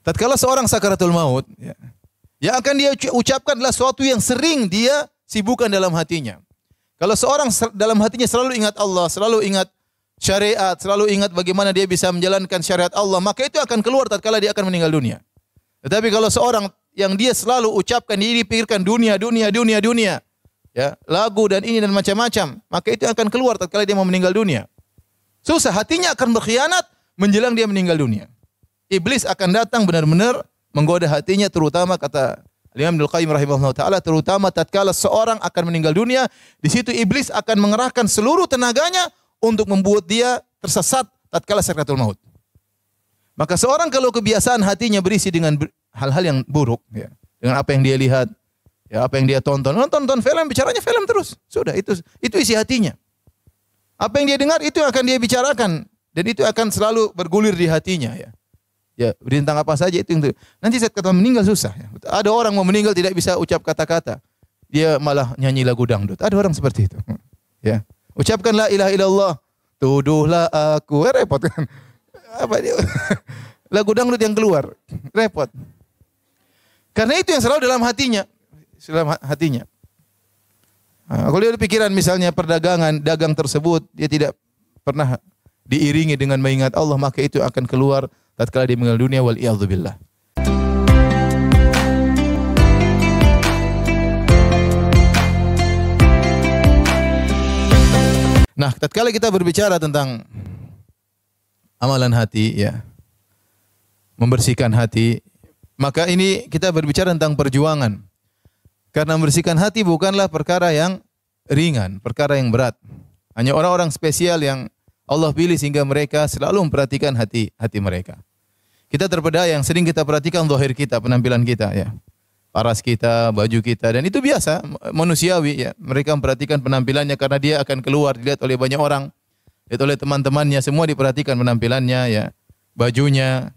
Tatkala seorang sakaratul maut, ya, yang akan dia ucapkan adalah sesuatu yang sering dia sibukkan dalam hatinya. Kalau seorang dalam hatinya selalu ingat Allah, selalu ingat syariat, selalu ingat bagaimana dia bisa menjalankan syariat Allah, maka itu akan keluar tatkala dia akan meninggal dunia. Tetapi kalau seorang yang dia selalu ucapkan, dia pikirkan dunia, ya, lagu dan ini dan macam-macam, maka itu akan keluar tatkala dia mau meninggal dunia. Susah, hatinya akan berkhianat menjelang dia meninggal dunia. Iblis akan datang benar-benar menggoda hatinya, terutama kata Imam Ibnu Qayyim rahimahullah taala, terutama tatkala seorang akan meninggal dunia, di situ iblis akan mengerahkan seluruh tenaganya untuk membuat dia tersesat tatkala sakaratul maut. Maka seorang kalau kebiasaan hatinya berisi dengan hal-hal yang buruk, ya, dengan apa yang dia lihat, ya, apa yang dia tonton film, bicaranya film terus. Sudah, itu isi hatinya. Apa yang dia dengar itu akan dia bicarakan dan itu akan selalu bergulir di hatinya, ya. Ya, tentang apa saja itu. Nanti saat kata meninggal susah, ya. Ada orang mau meninggal tidak bisa ucap kata-kata. Dia malah nyanyi lagu dangdut. Ada orang seperti itu. Ya. Ucapkan la ilaha illallah, tuduhlah aku. Repot kan? Apa dia? Lagu dangdut yang keluar. Repot. Karena itu yang selalu dalam hatinya. Dalam hatinya. Nah, kalau dia ada pikiran misalnya perdagangan, dagang tersebut dia tidak pernah diiringi dengan mengingat Allah, maka itu akan keluar tatkala dia meninggal dunia, wal iyadzubillah. Nah, tatkala kita berbicara tentang amalan hati, ya, membersihkan hati, maka ini kita berbicara tentang perjuangan. Karena membersihkan hati bukanlah perkara yang ringan, perkara yang berat. Hanya orang-orang spesial yang Allah pilih sehingga mereka selalu memperhatikan hati mereka. Kita terpedaya yang sering kita perhatikan zahir kita, penampilan kita, ya. Paras kita, baju kita, dan itu biasa, manusiawi, ya. Mereka memperhatikan penampilannya karena dia akan keluar, dilihat oleh banyak orang, dilihat oleh teman-temannya, semua diperhatikan penampilannya, ya, bajunya.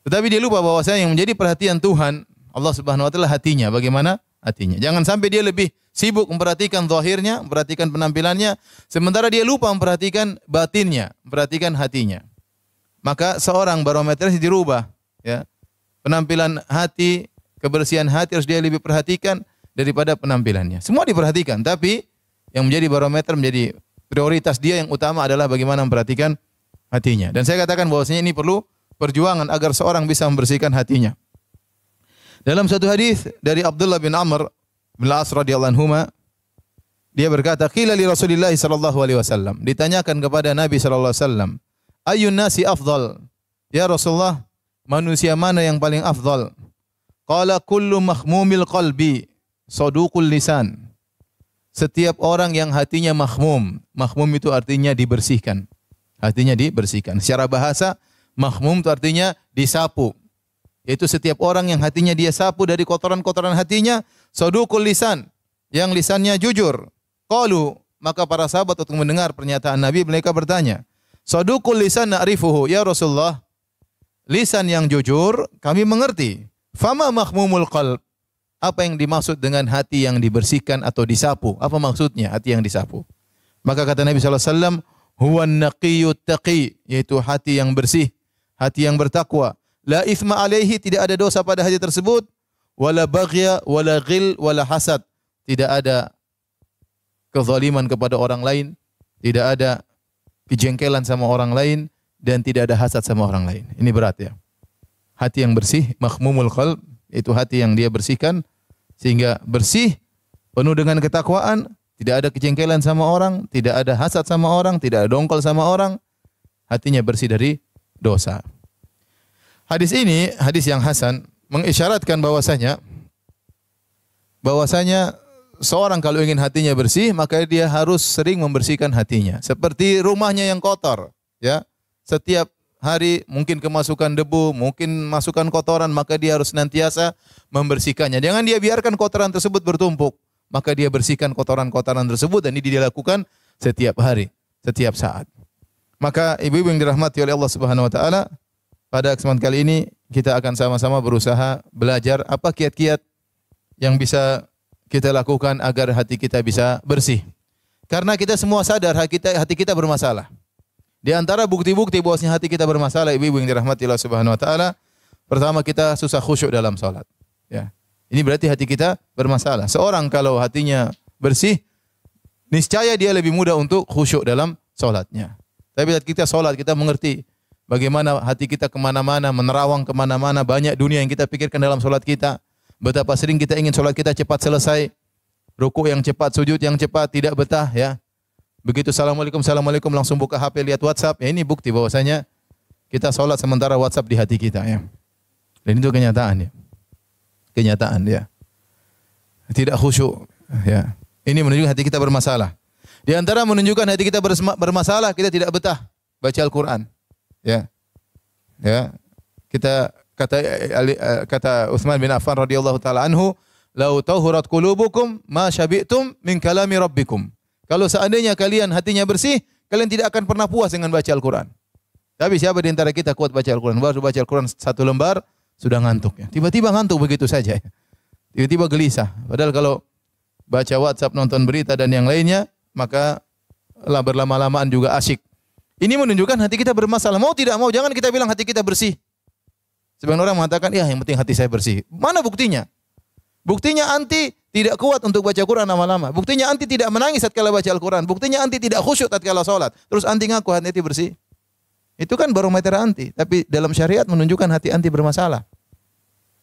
Tetapi dia lupa bahwasanya yang menjadi perhatian Tuhan, Allah Subhanahu wa taala, hatinya. Bagaimana hatinya? Jangan sampai dia lebih sibuk memperhatikan zahirnya, memperhatikan penampilannya, sementara dia lupa memperhatikan batinnya, memperhatikan hatinya. Maka seorang barometernya dirubah, ya. Penampilan hati, kebersihan hati harus dia lebih perhatikan daripada penampilannya. Semua diperhatikan, tapi yang menjadi barometer, menjadi prioritas dia yang utama adalah bagaimana memperhatikan hatinya. Dan saya katakan bahwasanya ini perlu perjuangan agar seorang bisa membersihkan hatinya. Dalam satu hadis dari Abdullah bin Amr bin Al-As radhiyallahu anhuma, dia berkata, qila li Rasulillah sallallahu alaihi wasallam, ditanyakan kepada Nabi sallallahu alaihi wasallam, ayyun nasi afdal? Ya Rasulullah, manusia mana yang paling afdal? Qala kullu mahmumil qalbi saduqul lisan. Setiap orang yang hatinya mahmum. Mahmum itu artinya dibersihkan. Hatinya dibersihkan. Secara bahasa, mahmum itu artinya disapu. Yaitu setiap orang yang hatinya dia sapu dari kotoran-kotoran hatinya, saduqul lisan, yang lisannya jujur. Qalu, maka para sahabat untuk mendengar pernyataan Nabi, mereka bertanya, saduqul lisan na'rifuhu, ya Rasulullah, lisan yang jujur kami mengerti. Fama mahmumul qalb, apa yang dimaksud dengan hati yang dibersihkan atau disapu? Apa maksudnya hati yang disapu? Maka kata Nabi SAW, huwan naqiyyut taqi, yaitu hati yang bersih, hati yang bertakwa. La ithma alaihi, tidak ada dosa pada hati tersebut. Wala baghya, wala ghil, wala hasad. Tidak ada kezaliman kepada orang lain, tidak ada kejengkelan sama orang lain, dan tidak ada hasad sama orang lain. Ini berat, ya. Hati yang bersih, mahmumul qalb, itu hati yang dia bersihkan sehingga bersih, penuh dengan ketakwaan, tidak ada kejengkelan sama orang, tidak ada hasad sama orang, tidak ada dongkol sama orang, hatinya bersih dari dosa. Hadis ini, hadis yang hasan, mengisyaratkan bahwasanya seorang kalau ingin hatinya bersih, maka dia harus sering membersihkan hatinya. Seperti rumahnya yang kotor, ya. Setiap hari mungkin kemasukan debu, mungkin masukan kotoran, maka dia harus senantiasa membersihkannya. Jangan dia biarkan kotoran tersebut bertumpuk, maka dia bersihkan kotoran-kotoran tersebut, dan ini dia lakukan setiap hari, setiap saat. Maka ibu-ibu yang dirahmati oleh Allah Subhanahu wa taala, pada kesempatan kali ini kita akan sama-sama berusaha belajar apa kiat-kiat yang bisa kita lakukan agar hati kita bisa bersih. Karena kita semua sadar hati kita bermasalah. Di antara bukti-bukti bahwasanya hati kita bermasalah, ibu-ibu yang dirahmati Allah Subhanahu wa taala, Pertama, kita susah khusyuk dalam salat. Ya. Ini berarti hati kita bermasalah. Seorang kalau hatinya bersih, niscaya dia lebih mudah untuk khusyuk dalam salatnya. Tapi saat kita salat, kita mengerti bagaimana hati kita kemana-mana, menerawang kemana-mana, banyak dunia yang kita pikirkan dalam salat kita. Betapa sering kita ingin salat kita cepat selesai, rukuk yang cepat, sujud yang cepat, tidak betah. Ya. Begitu assalamualaikum, assalamualaikum langsung buka HP lihat WhatsApp. Ya, ini bukti bahwasanya kita salat sementara WhatsApp di hati kita. Ya. Dan itu kenyataan. Ya. Kenyataan ya. Tidak khusyuk ya. Ini menunjukkan hati kita bermasalah. Di antara menunjukkan hati kita bermasalah, kita tidak betah baca Al-Qur'an. Ya. Ya. Kita kata Utsman bin Affan radhiyallahu taala anhu, "Lau tahurat qulubukum ma syabi'tum min kalami rabbikum." Kalau seandainya kalian hatinya bersih, kalian tidak akan pernah puas dengan baca Al-Qur'an. Tapi siapa di antara kita kuat baca Al-Qur'an? Baru baca Al-Qur'an satu lembar sudah ngantuk ya. Tiba-tiba ngantuk begitu saja. Tiba-tiba gelisah. Padahal kalau baca WhatsApp, nonton berita dan yang lainnya, maka berlama-lamaan juga asyik. Ini menunjukkan hati kita bermasalah. Mau tidak mau, jangan kita bilang hati kita bersih. Sebagian orang mengatakan, ya yang penting hati saya bersih. Mana buktinya? Buktinya anti tidak kuat untuk baca Quran lama-lama. Buktinya anti tidak menangis tatkala baca Al-Quran. Buktinya anti tidak khusyuk tatkala salat. Terus anti ngaku hati bersih. Itu kan barometer anti. Tapi dalam syariat menunjukkan hati anti bermasalah.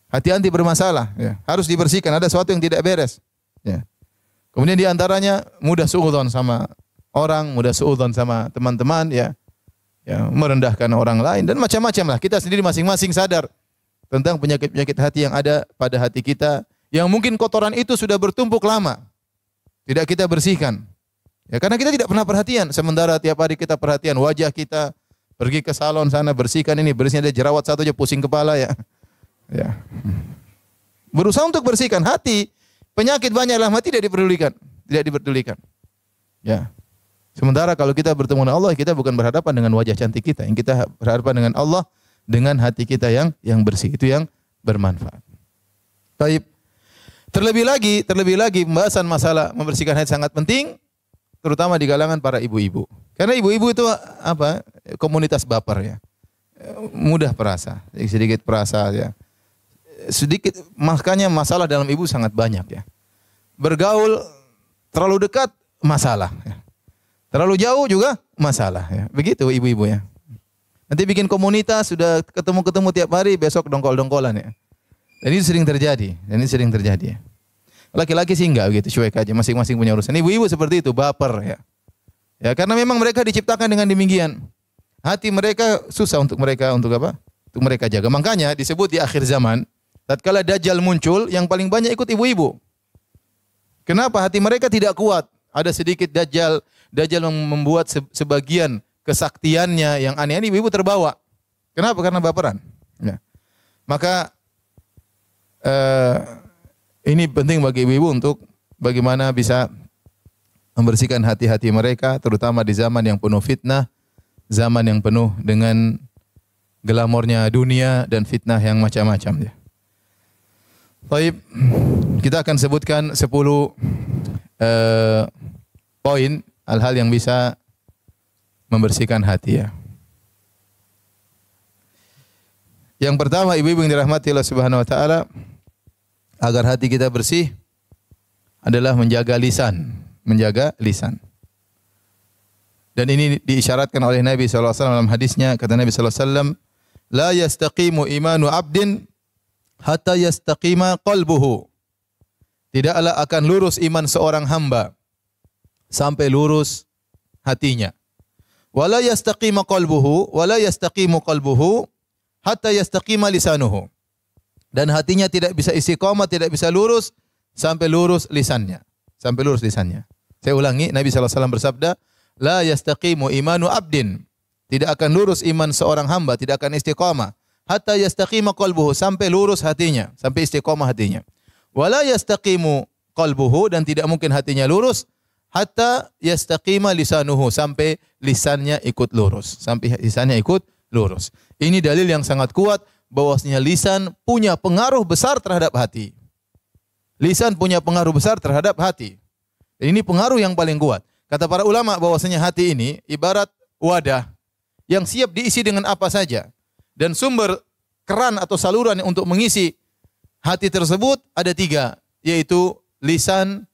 Hati anti bermasalah. Ya. Harus dibersihkan. Ada sesuatu yang tidak beres. Ya. Kemudian di antaranya mudah suudzon sama orang, mudah suudzon sama teman-teman. Ya. Ya, merendahkan orang lain dan macam-macam lah. Kita sendiri masing-masing sadar tentang penyakit-penyakit hati yang ada pada hati kita. Yang mungkin kotoran itu sudah bertumpuk lama. Tidak kita bersihkan. Ya, karena kita tidak pernah perhatian. Sementara tiap hari kita perhatian wajah kita. Pergi ke salon sana, bersihkan ini, bersihnya ada jerawat satu aja pusing kepala ya. Ya. Berusaha untuk bersihkan hati. Penyakit banyak dalam hati tidak diperdulikan. Tidak diperdulikan. Ya. Sementara kalau kita bertemu dengan Allah, kita bukan berhadapan dengan wajah cantik kita. Yang kita berhadapan dengan Allah dengan hati kita yang bersih. Itu yang bermanfaat. Baik. Terlebih lagi pembahasan masalah membersihkan hati sangat penting, terutama di kalangan para ibu-ibu. Karena ibu-ibu itu apa? Komunitas baper ya. Mudah perasa, sedikit perasa ya. Sedikit, makanya masalah dalam ibu sangat banyak ya. Bergaul terlalu dekat masalah ya. Terlalu jauh juga masalah ya. Begitu ibu-ibu ya. Nanti bikin komunitas sudah ketemu-ketemu tiap hari, besok dongkol-dongkolan ya. Dan itu sering terjadi. Ya. Laki-laki sih enggak begitu, cuek aja, masing-masing punya urusan. Ibu-ibu seperti itu, baper ya. Ya, karena memang mereka diciptakan dengan demikian. Hati mereka susah untuk mereka jaga. Makanya disebut di akhir zaman, tatkala Dajjal muncul, yang paling banyak ikut ibu-ibu. Kenapa? Hati mereka tidak kuat. Ada sedikit Dajjal membuat sebagian kesaktiannya yang aneh-aneh, ibu-ibu terbawa. Kenapa? Karena baperan. Ya. Maka ini penting bagi ibu-ibu untuk bagaimana bisa membersihkan hati-hati mereka, terutama di zaman yang penuh fitnah, zaman yang penuh dengan glamornya dunia dan fitnah yang macam-macam. Ya. Baik, kita akan sebutkan 10 poin hal-hal yang bisa membersihkan hati ya. Yang pertama, ibu-ibu yang dirahmati Allah Subhanahu wa taala, agar hati kita bersih adalah menjaga lisan. Dan ini diisyaratkan oleh Nabi sallallahu alaihi wasallam dalam hadisnya, kata Nabi sallallahu alaihi wasallam, "La yastaqimu imanu 'abdin hatta yastaqima qalbuhu." Tidaklah akan lurus iman seorang hamba sampai lurus hatinya. Wala yastaqimu qalbuhu hatta yastaqima lisanuhu. Dan hatinya tidak bisa istiqamah, tidak bisa lurus sampai lurus lisannya. Saya ulangi, Nabi SAW bersabda, la yastaqimu imanu abdin. Tidak akan lurus iman seorang hamba, tidak akan istiqamah. Hatta yastaqima qalbuhu, sampai lurus hatinya, sampai istiqamah hatinya. Wala yastaqimu qalbuhu, dan tidak mungkin hatinya lurus, hatta yastaqima lisanuhu, sampai lisannya ikut lurus. Ini dalil yang sangat kuat bahwasanya lisan punya pengaruh besar terhadap hati. Lisan punya pengaruh besar terhadap hati. Dan ini pengaruh yang paling kuat. Kata para ulama bahwasanya hati ini ibarat wadah yang siap diisi dengan apa saja. Dan sumber keran atau saluran untuk mengisi hati tersebut ada 3, yaitu lisan,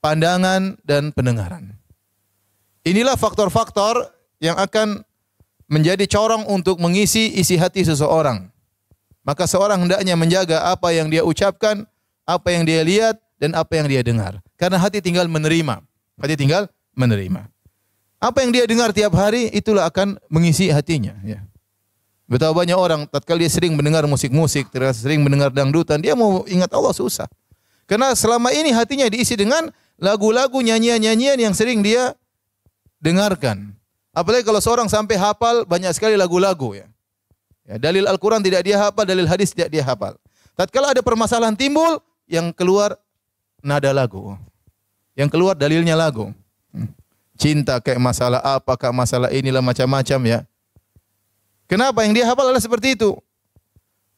pandangan, dan pendengaran. Inilah faktor-faktor yang akan menjadi corong untuk mengisi isi hati seseorang. Maka seorang hendaknya menjaga apa yang dia ucapkan, apa yang dia lihat, dan apa yang dia dengar. Karena hati tinggal menerima. Hati tinggal menerima. Apa yang dia dengar tiap hari, itulah akan mengisi hatinya. Ya. Betapa banyak orang, tatkala dia sering mendengar musik-musik, sering mendengar dangdutan, dia mau ingat Allah susah. Karena selama ini hatinya diisi dengan lagu-lagu, nyanyian-nyanyian yang sering dia dengarkan. Apalagi kalau seorang sampai hafal banyak sekali lagu-lagu. Ya. Ya, dalil Al-Quran tidak dia hafal, dalil hadis tidak dia hafal. Tatkala ada permasalahan timbul, yang keluar nada lagu. Yang keluar dalilnya lagu. Cinta kayak masalah apa, kayak masalah inilah macam-macam ya. Kenapa? Yang dia hafal adalah seperti itu.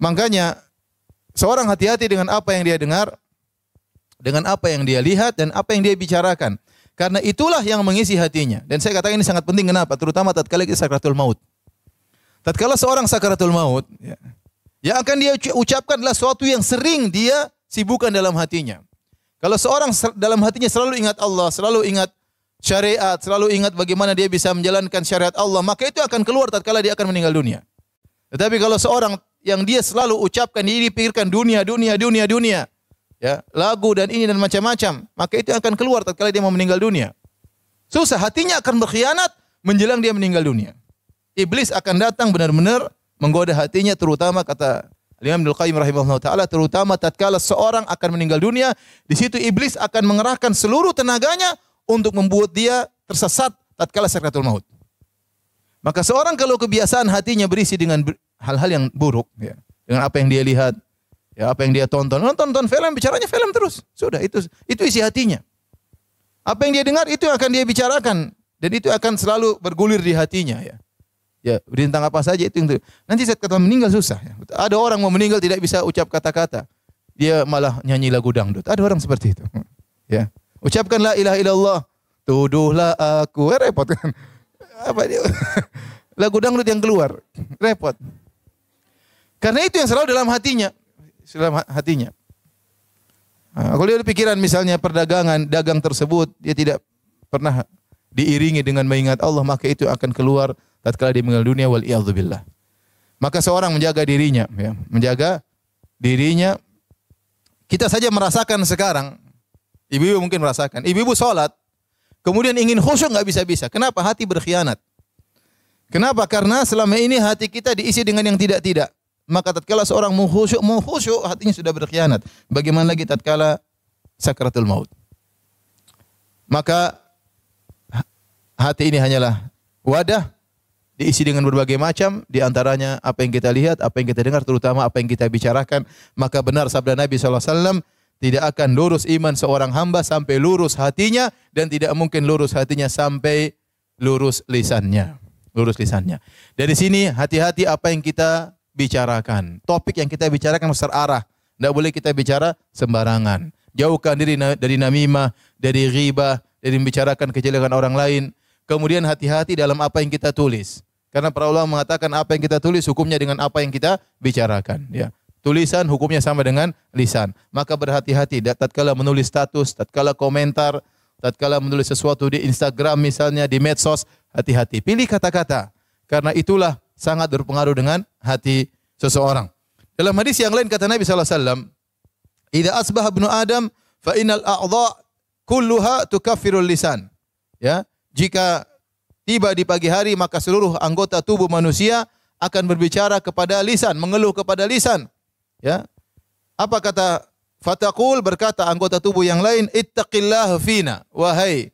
Makanya seorang hati-hati dengan apa yang dia dengar, dengan apa yang dia lihat, dan apa yang dia bicarakan. Karena itulah yang mengisi hatinya. Dan saya katakan ini sangat penting, kenapa? Terutama tatkala kita sakaratul maut. Tatkala seorang sakaratul maut, ya, yang akan dia ucapkan adalah sesuatu yang sering dia sibukkan dalam hatinya. Kalau seorang dalam hatinya selalu ingat Allah, selalu ingat syariat, selalu ingat bagaimana dia bisa menjalankan syariat Allah, maka itu akan keluar tatkala dia akan meninggal dunia. Tetapi kalau seorang yang dia selalu ucapkan, dia pikirkan dunia, ya, lagu dan ini dan macam-macam, maka itu akan keluar tatkala dia mau meninggal dunia. Susah, hatinya akan berkhianat menjelang dia meninggal dunia. Iblis akan datang benar-benar menggoda hatinya, terutama kata Imam Ibnu Qayyim rahimahullah taala, terutama tatkala seorang akan meninggal dunia, di situ iblis akan mengerahkan seluruh tenaganya untuk membuat dia tersesat tatkala sakaratul maut. Maka seorang kalau kebiasaan hatinya berisi dengan hal-hal yang buruk, ya, dengan apa yang dia lihat, ya, apa yang dia tonton film, bicaranya film terus. Sudah, itu isi hatinya. Apa yang dia dengar itu akan dia bicarakan, dan itu akan selalu bergulir di hatinya, ya. Ya, tentang apa saja itu. Nanti saat kata meninggal susah. Ya. Ada orang mau meninggal tidak bisa ucap kata-kata, dia malah nyanyi lagu dangdut. Ada orang seperti itu. Ya. Ucapkan la ilaha illallah, tuduhlah aku, repot kan? Apa dia? Lagu dangdut yang keluar, repot. Karena itu yang selalu dalam hatinya, Nah, kalau dia ada pikiran misalnya perdagangan, dagang tersebut dia tidak pernah diiringi dengan mengingat Allah, maka itu akan keluar tatkala dia meninggal dunia, wal iyadzubillah. Maka seorang menjaga dirinya, ya, menjaga dirinya. Kita saja merasakan sekarang. Ibu-ibu mungkin merasakan. Ibu-ibu sholat, kemudian ingin khusyuk nggak bisa-bisa. Kenapa? Hati berkhianat. Kenapa? Karena selama ini hati kita diisi dengan yang tidak-tidak. Maka tatkala seorang mau khusyuk, hatinya sudah berkhianat. Bagaimana lagi tatkala sakaratul maut? Maka hati ini hanyalah wadah, diisi dengan berbagai macam, di antaranya apa yang kita lihat, apa yang kita dengar, terutama apa yang kita bicarakan. Maka benar sabda Nabi SAW, tidak akan lurus iman seorang hamba sampai lurus hatinya, dan tidak mungkin lurus hatinya sampai lurus lisannya. Dari sini hati-hati apa yang kita bicarakan. Topik yang kita bicarakan harus terarah. Tidak boleh kita bicara sembarangan. Jauhkan diri dari namimah, dari ghibah, dari membicarakan kejelekan orang lain. Kemudian hati-hati dalam apa yang kita tulis. Karena para ulama mengatakan apa yang kita tulis hukumnya dengan apa yang kita bicarakan. Ya. Tulisan hukumnya sama dengan lisan. Maka berhati-hati tatkala menulis status, tatkala komentar, tatkala menulis sesuatu di Instagram misalnya, di medsos, hati-hati. Pilih kata-kata. Karena itulah sangat berpengaruh dengan hati seseorang. Dalam hadis yang lain kata Nabi SAW, "Idza asbaha ibnu Adam fa innal a'dha kulluha tukaffirul lisan." Ya, jika tiba di pagi hari maka seluruh anggota tubuh manusia akan berbicara kepada lisan, mengeluh kepada lisan. Ya. Apa kata Fataqul, berkata anggota tubuh yang lain, "Ittaqillaha fina." Wahai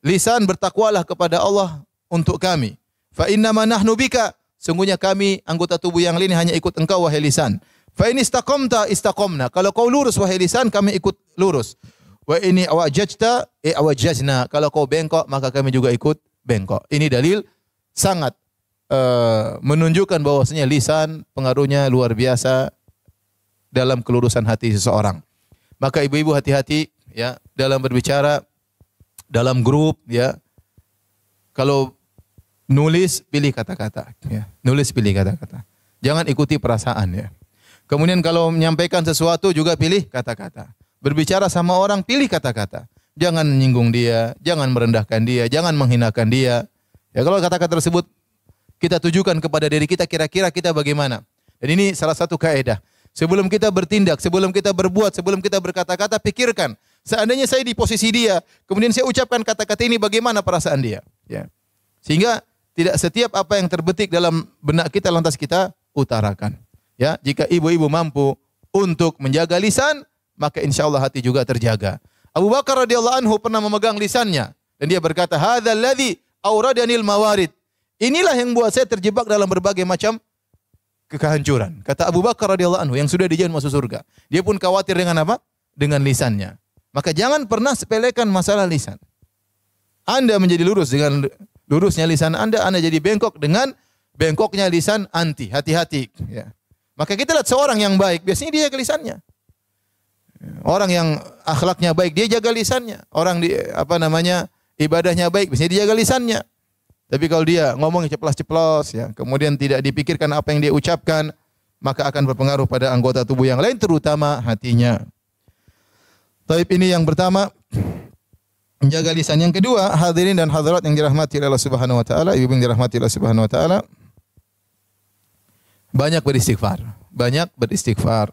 lisan, bertakwalah kepada Allah untuk kami. Fa innama nahnu bika. Sungguhnya kami anggota tubuh yang lain hanya ikut engkau wahai lisan. Fa in istaqamta istaqamna. Kalau kau lurus wahai lisan, kami ikut lurus. Wa ini awajajta awajajna. Kalau kau bengkok, maka kami juga ikut bengkok. Ini dalil sangat menunjukkan bahwasanya lisan pengaruhnya luar biasa dalam kelurusan hati seseorang. Maka ibu-ibu hati-hati ya dalam berbicara, dalam grup ya. Kalau nulis pilih kata-kata ya. Nulis pilih kata-kata. Jangan ikuti perasaan ya. Kemudian kalau menyampaikan sesuatu juga pilih kata-kata. Berbicara sama orang pilih kata-kata. Jangan menyinggung dia, jangan merendahkan dia, jangan menghinakan dia. Ya kalau kata-kata tersebut kita tujukan kepada diri kita, kira-kira kita bagaimana? Dan ini salah satu kaidah. Sebelum kita bertindak, sebelum kita berbuat, sebelum kita berkata-kata, pikirkan. Seandainya saya di posisi dia, kemudian saya ucapkan kata-kata ini, bagaimana perasaan dia? Ya. Sehingga tidak setiap apa yang terbetik dalam benak kita lantas kita utarakan. Ya, jika ibu-ibu mampu untuk menjaga lisan, maka insya Allah hati juga terjaga. Abu Bakar radhiyallahu anhu pernah memegang lisannya dan dia berkata, "Hadzal ladzi awradanil mawarid." Inilah yang buat saya terjebak dalam berbagai macam kehancuran. Kata Abu Bakar radhiyallahu anhu yang sudah dijamin masuk surga. Dia pun khawatir dengan apa? Dengan lisannya. Maka jangan pernah sepelekan masalah lisan. Anda menjadi lurus dengan lurusnya lisan Anda jadi bengkok dengan bengkoknya lisan anti. Hati-hati. Ya. Maka kita lihat seorang yang baik, biasanya dia jaga lisannya. Orang yang akhlaknya baik, dia jaga lisannya. Orang ibadahnya baik, biasanya dia jaga lisannya. Tapi kalau dia ngomong ceplas-ceplos, ya, kemudian tidak dipikirkan apa yang dia ucapkan, maka akan berpengaruh pada anggota tubuh yang lain, terutama hatinya. Taib ini yang pertama, menjaga lisan. Yang kedua, hadirin dan hadirat yang dirahmati Allah Subhanahu wa taala, ibu yang dirahmati Allah Subhanahu wa taala, banyak beristighfar. Banyak beristighfar.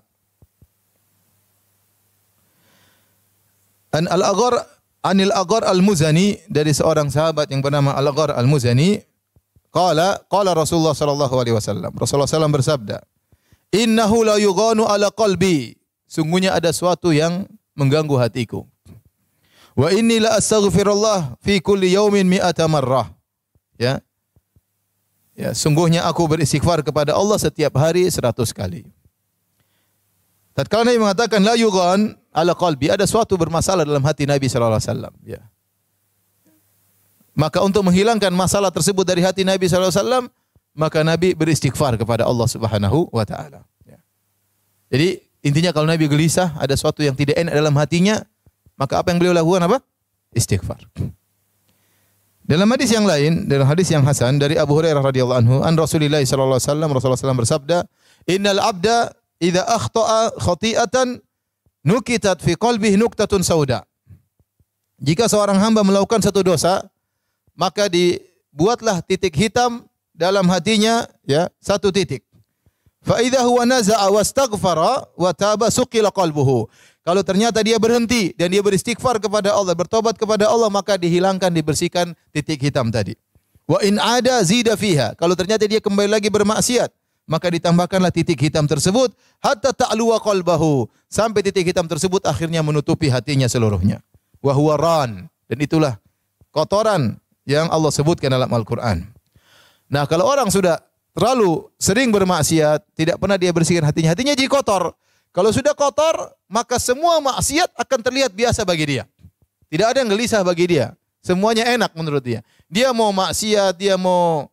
Anil Aghar al-Muzani, dari seorang sahabat yang bernama Al-Aghar al-Muzani, qala Rasulullah sallallahu alaihi wasallam. Rasulullah sallallahu bersabda, "Innahu la yughanu ala qalbi." Sungguhnya ada sesuatu yang mengganggu hatiku. Wa inni la astaghfirullah fi kulli yaumin mi'ata marrah. Ya. Ya, sungguhnya aku beristighfar kepada Allah setiap hari 100 kali. Tatkala Nabi mengatakan la yughan ala qalbi, ada suatu bermasalah dalam hati Nabi sallallahu alaihi wasallam, ya. Maka untuk menghilangkan masalah tersebut dari hati Nabi sallallahu alaihi wasallam, maka Nabi beristighfar kepada Allah Subhanahu wa taala, ya. Jadi intinya kalau Nabi gelisah, ada sesuatu yang tidak enak dalam hatinya, maka apa yang beliau lakukan apa? Istighfar. Dalam hadis yang lain, dalam hadis yang hasan dari Abu Hurairah radhiyallahu anhu, an Rasulillah sallallahu alaihi wasallam, Rasulullah sallallahu bersabda, "Innal abda idza akhta'a khati'atan nukitat fi qalbihi nuktatun sauda." Jika seorang hamba melakukan satu dosa, maka dibuatlah titik hitam dalam hatinya, ya, satu titik. Fa idza huwa naza'a wastaghfara wa taba suqila qalbuhu. Kalau ternyata dia berhenti dan dia beristighfar kepada Allah, bertobat kepada Allah, maka dihilangkan, dibersihkan titik hitam tadi. Wa in ada zida fiha. Kalau ternyata dia kembali lagi bermaksiat, maka ditambahkanlah titik hitam tersebut hatta ta'luwa qalbahu, sampai titik hitam tersebut akhirnya menutupi hatinya seluruhnya. Wa huwa ran, dan itulah kotoran yang Allah sebutkan dalam Al-Qur'an. Nah, kalau orang sudah terlalu sering bermaksiat, tidak pernah dia bersihkan hatinya, hatinya jadi kotor. Kalau sudah kotor, maka semua maksiat akan terlihat biasa bagi dia. Tidak ada yang gelisah bagi dia. Semuanya enak menurut dia. Dia mau maksiat, dia mau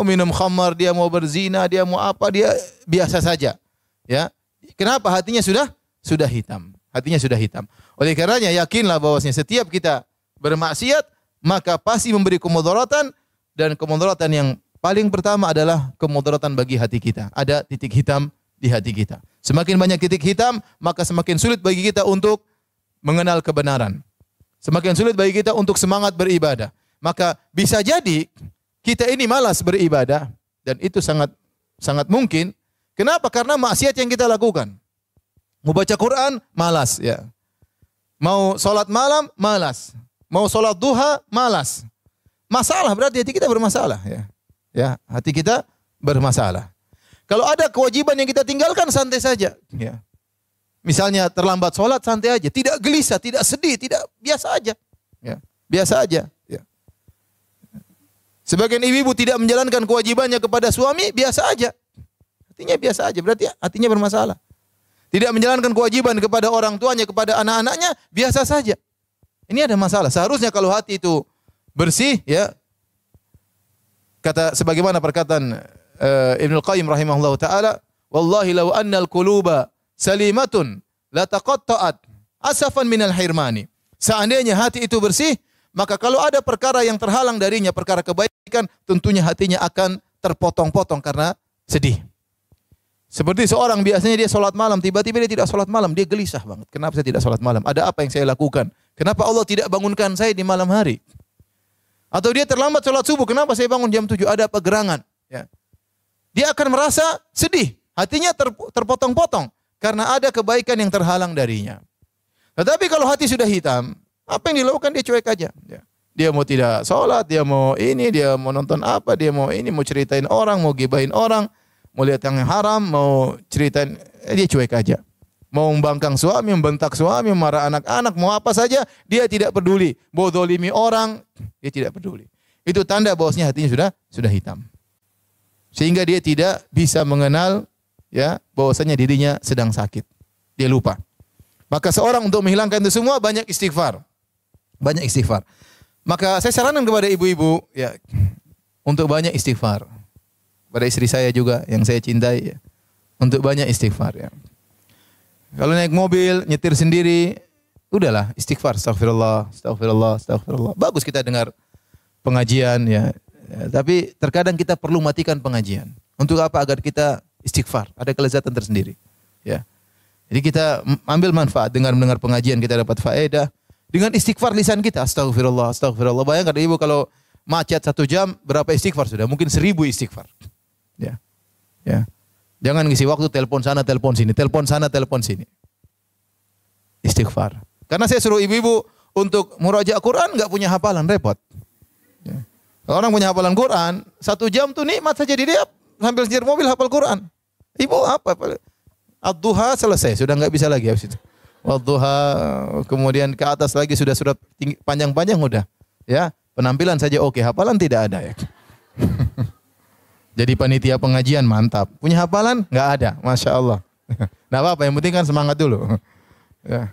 minum khamar, dia mau berzina, dia mau apa, dia biasa saja. Ya. Kenapa? Hatinya sudah hitam. Hatinya sudah hitam. Oleh karenanya yakinlah bahwasanya setiap kita bermaksiat, maka pasti memberi kemudaratan, dan kemudaratan yang paling pertama adalah kemudaratan bagi hati kita. Ada titik hitam di hati kita. Semakin banyak titik hitam, maka semakin sulit bagi kita untuk mengenal kebenaran. Semakin sulit bagi kita untuk semangat beribadah. Maka bisa jadi kita ini malas beribadah, dan itu sangat mungkin. Kenapa? Karena maksiat yang kita lakukan. Mau baca Quran, malas, ya. Mau sholat malam, malas. Mau sholat duha, malas. Masalah, berarti hati kita bermasalah, ya. Ya, hati kita bermasalah. Kalau ada kewajiban yang kita tinggalkan, santai saja, ya. Misalnya terlambat sholat, santai aja, tidak gelisah, tidak sedih, tidak, biasa aja, ya. Biasa aja, ya. Sebagian ibu-ibu tidak menjalankan kewajibannya kepada suami, biasa aja. Artinya biasa aja, berarti hatinya bermasalah. Tidak menjalankan kewajiban kepada orang tuanya, kepada anak-anaknya, biasa saja. Ini ada masalah. Seharusnya kalau hati itu bersih, ya. Kata sebagaimana perkataan Ibnu Qayyim rahimahullahu taala, "Wallahi law annal quluba salimatun la taqatta'at asafan minal hirmani." Seandainya hati itu bersih, maka kalau ada perkara yang terhalang darinya, perkara kebaikan, tentunya hatinya akan terpotong-potong karena sedih. Seperti seorang biasanya dia sholat malam, tiba-tiba dia tidak sholat malam, dia gelisah banget. Kenapa saya tidak sholat malam? Ada apa yang saya lakukan? Kenapa Allah tidak bangunkan saya di malam hari? Atau dia terlambat sholat subuh, kenapa saya bangun jam 7? Ada apa gerangan? Ya. Dia akan merasa sedih, hatinya terpotong-potong karena ada kebaikan yang terhalang darinya. Tetapi kalau hati sudah hitam, apa yang dilakukan dia cuek aja. Ya. Dia mau tidak sholat, dia mau ini, dia mau nonton apa, dia mau ini, mau ceritain orang, mau gibahin orang, mau lihat yang haram, mau ceritain, dia cuek aja. Mau membangkang suami, membentak suami, marah anak-anak, mau apa saja, dia tidak peduli. Mau dolimi orang, dia tidak peduli. Itu tanda bahwasanya hatinya sudah hitam. Sehingga dia tidak bisa mengenal ya bahwasanya dirinya sedang sakit. Dia lupa. Maka seorang untuk menghilangkan itu semua banyak istighfar. Banyak istighfar. Maka saya sarankan kepada ibu-ibu ya untuk banyak istighfar. Pada istri saya juga yang saya cintai ya, untuk banyak istighfar ya. Kalau naik mobil, nyetir sendiri, udahlah istighfar, astagfirullah, astagfirullah, astagfirullah. Bagus kita dengar pengajian ya. Tapi terkadang kita perlu matikan pengajian. Untuk apa? Agar kita istighfar, ada kelezatan tersendiri. Ya. Jadi kita ambil manfaat dengan mendengar pengajian, kita dapat faedah. Dengan istighfar lisan kita, astagfirullah, astagfirullah. Bayangkan ibu kalau macet 1 jam, berapa istighfar sudah? Mungkin 1000 istighfar. Ya. Ya. Jangan ngisi waktu telepon sana, telepon sini, telepon sana, telepon sini. Istighfar. Karena saya suruh ibu-ibu untuk murajaah Quran enggak punya hafalan, repot. Ya. Kalau orang punya hafalan Quran, 1 jam tuh nikmat saja dia sambil setir mobil hafal Quran. Ibu apa? Ad-duha selesai, sudah enggak bisa lagi habis itu. Wad-duha kemudian ke atas lagi sudah panjang-panjang udah. Ya, penampilan saja oke, hafalan tidak ada ya. Jadi panitia pengajian mantap. Punya hafalan? Enggak ada, Masya Allah. Enggak apa-apa, yang penting kan semangat dulu. Ya,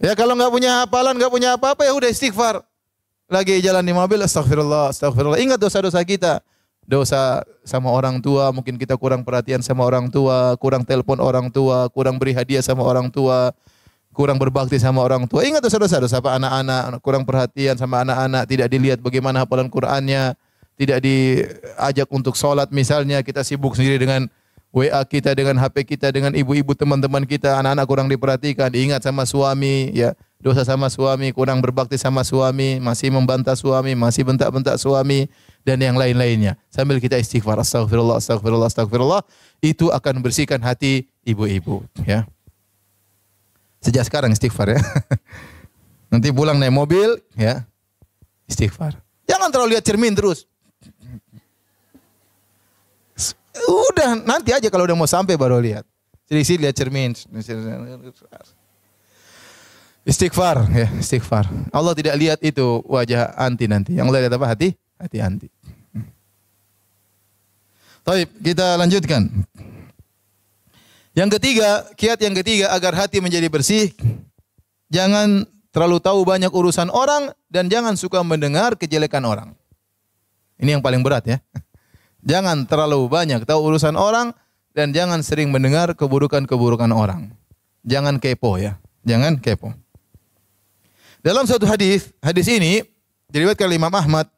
ya kalau enggak punya hafalan, enggak punya apa-apa ya udah istighfar. Lagi jalan di mobil, astagfirullah, astagfirullah. Ingat dosa-dosa kita. Dosa sama orang tua, mungkin kita kurang perhatian sama orang tua, kurang telepon orang tua, kurang beri hadiah sama orang tua, kurang berbakti sama orang tua. Ingat dosa-dosa, dosa apa anak-anak, kurang perhatian sama anak-anak, tidak dilihat bagaimana hafalan Qur'annya, tidak diajak untuk sholat misalnya, kita sibuk sendiri dengan WA kita, dengan HP kita, dengan ibu-ibu teman-teman kita, anak-anak kurang diperhatikan, diingat sama suami, ya dosa sama suami, kurang berbakti sama suami, masih membantah suami, masih bentak-bentak suami, dan yang lain-lainnya. Sambil kita istighfar, astagfirullah, astagfirullah, astagfirullah, itu akan membersihkan hati ibu-ibu. Ya. Sejak sekarang istighfar ya. Nanti pulang naik mobil, ya istighfar. Jangan terlalu lihat cermin terus. Udah nanti aja kalau udah mau sampai baru lihat. Sedikit lihat cermin. Istighfar ya, istighfar. Allah tidak lihat itu wajah anti nanti. Yang Allah lihat apa? Hati anti. Baik, kita lanjutkan. Yang ketiga, kiat yang ketiga agar hati menjadi bersih, jangan terlalu tahu banyak urusan orang dan jangan suka mendengar kejelekan orang. Ini yang paling berat ya. Jangan terlalu banyak tahu urusan orang dan jangan sering mendengar keburukan-keburukan orang. Jangan kepo ya, jangan kepo. Dalam suatu hadis ini diriwayatkan oleh Imam Ahmad,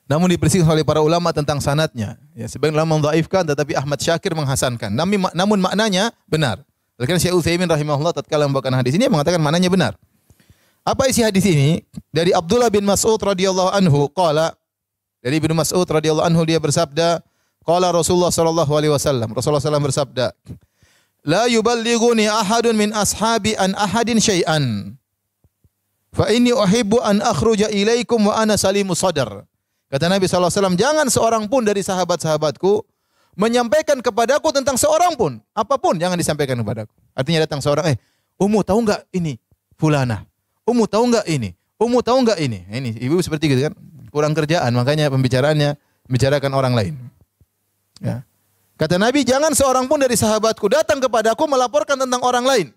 namun dipersihkan oleh para ulama tentang sanadnya. Ya, sebagian ulama mendhaifkan, tetapi Ahmad Syakir menghasankan. Namun maknanya benar. Karena Syekh Utsaimin rahimahullah tatkala membawakan hadis ini mengatakan maknanya benar. Apa isi hadis ini? Dari Abdullah bin Mas'ud radhiyallahu anhu qala, dari Ibnu Mas'ud radhiyallahu anhu dia bersabda, qala Rasulullah sallallahu alaihi wasallam, Rasulullah sallallahu bersabda, la yuballighuni ahadun min ashabi an ahadin syai'an. Fa inni uhibbu an akhruja ilaikum wa ana salimus sadar. Kata Nabi sallallahu alaihi wasallam, jangan seorang pun dari sahabat-sahabatku menyampaikan kepadaku tentang seorang pun, apapun jangan disampaikan kepadaku. Artinya datang seorang, Ummu tahu enggak ini fulana? Ummu tahu enggak ini? Ummu tahu enggak ini? Ini ibu seperti gitu kan? Kurang kerjaan, makanya pembicaraannya membicarakan orang lain. Ya. Kata Nabi, jangan seorang pun dari sahabatku datang kepadaku melaporkan tentang orang lain.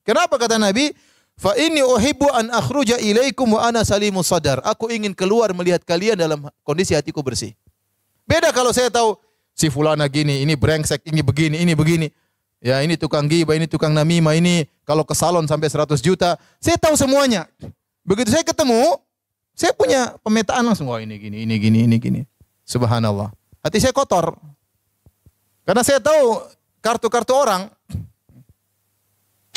Kenapa kata Nabi? Fa inni uhibbu an akhruja ilaikum wa ana salimus sadar. Aku ingin keluar melihat kalian dalam kondisi hatiku bersih. Beda kalau saya tahu si fulana gini, ini brengsek, ini begini. Ya, ini tukang ghibah, ini tukang namimah, ini kalau ke salon sampai 100 juta. Saya tahu semuanya. Begitu saya ketemu, saya punya pemetaan langsung, wah ini gini. Subhanallah. Hati saya kotor. Karena saya tahu kartu-kartu orang.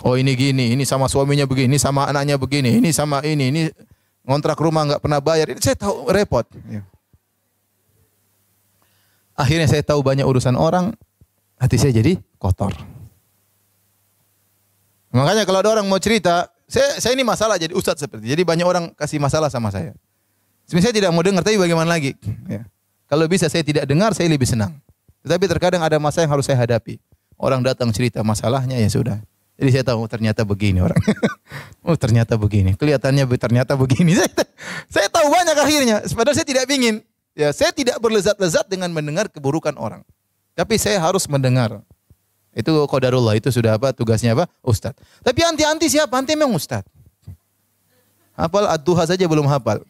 Oh ini gini, ini sama suaminya begini, ini sama anaknya begini, ini sama ini ngontrak rumah nggak pernah bayar. Ini saya tahu repot. Ya. Akhirnya saya tahu banyak urusan orang, hati saya jadi kotor. Makanya kalau ada orang mau cerita, saya ini masalah jadi ustadz seperti. Jadi banyak orang kasih masalah sama saya. Sebenarnya saya tidak mau dengar, tapi bagaimana lagi? Ya. Kalau bisa saya tidak dengar, saya lebih senang. Tetapi terkadang ada masalah yang harus saya hadapi. Orang datang cerita masalahnya, ya sudah. Jadi saya tahu ternyata begini orang. Oh ternyata begini. Kelihatannya ternyata begini. Saya tahu banyak akhirnya. Padahal saya tidak ingin. Ya, saya tidak berlezat-lezat dengan mendengar keburukan orang. Tapi saya harus mendengar. Itu qadarullah. Itu sudah apa? Tugasnya apa? Ustaz. Tapi anti siapa? Anti memang ustaz. Hafal ad-duha saja belum hafal.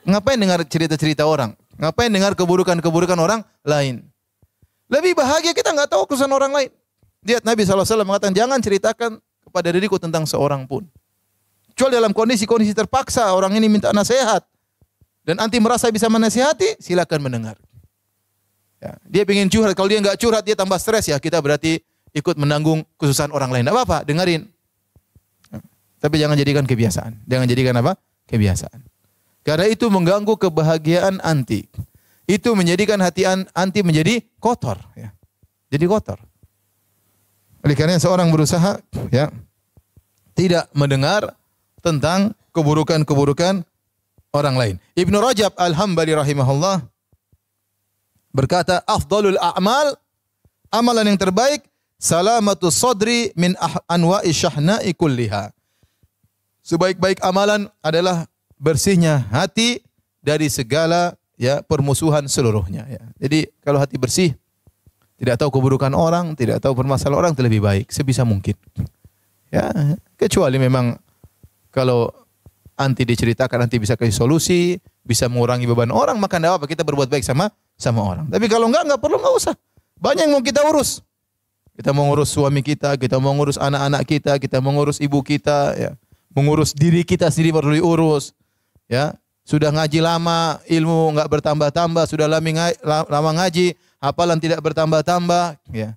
Ngapain dengar cerita-cerita orang? Ngapain dengar keburukan-keburukan orang lain? Lebih bahagia kita nggak tahu kesan orang lain. Lihat Nabi SAW mengatakan, jangan ceritakan kepada diriku tentang seorang pun. Kecuali dalam kondisi-kondisi terpaksa, orang ini minta nasihat. Dan anti merasa bisa menasihati, silakan mendengar. Ya, dia ingin curhat, kalau dia nggak curhat, dia tambah stres ya, kita berarti ikut menanggung kesusahan orang lain. Tidak apa-apa, dengerin. Tapi jangan jadikan kebiasaan. Jangan jadikan apa? Kebiasaan. Karena itu mengganggu kebahagiaan anti. Itu menjadikan hati anti menjadi kotor. Ya. Jadi kotor. Oleh karena seorang berusaha ya tidak mendengar tentang keburukan-keburukan orang lain. Ibnu Rajab Al-Hambali rahimahullah berkata, afdalul a'mal, amalan yang terbaik, salamatus sadri min anwa'i syahna'i kulliha. Sebaik-baik amalan adalah bersihnya hati dari segala ya permusuhan seluruhnya ya. Jadi kalau hati bersih, tidak tahu keburukan orang, tidak tahu permasalahan orang, itu lebih baik sebisa mungkin. Ya, kecuali memang kalau anti diceritakan, nanti bisa kasih solusi, bisa mengurangi beban orang, maka tidak apa kita berbuat baik sama orang. Tapi kalau enggak perlu, enggak usah. Banyak yang mau kita urus. Kita mau ngurus suami kita mau ngurus anak-anak kita mau ngurus ibu kita, ya. Mengurus diri kita sendiri perlu diurus. Ya, sudah ngaji lama, ilmu enggak bertambah-tambah, sudah lama ngaji, hafalan tidak bertambah-tambah, ya.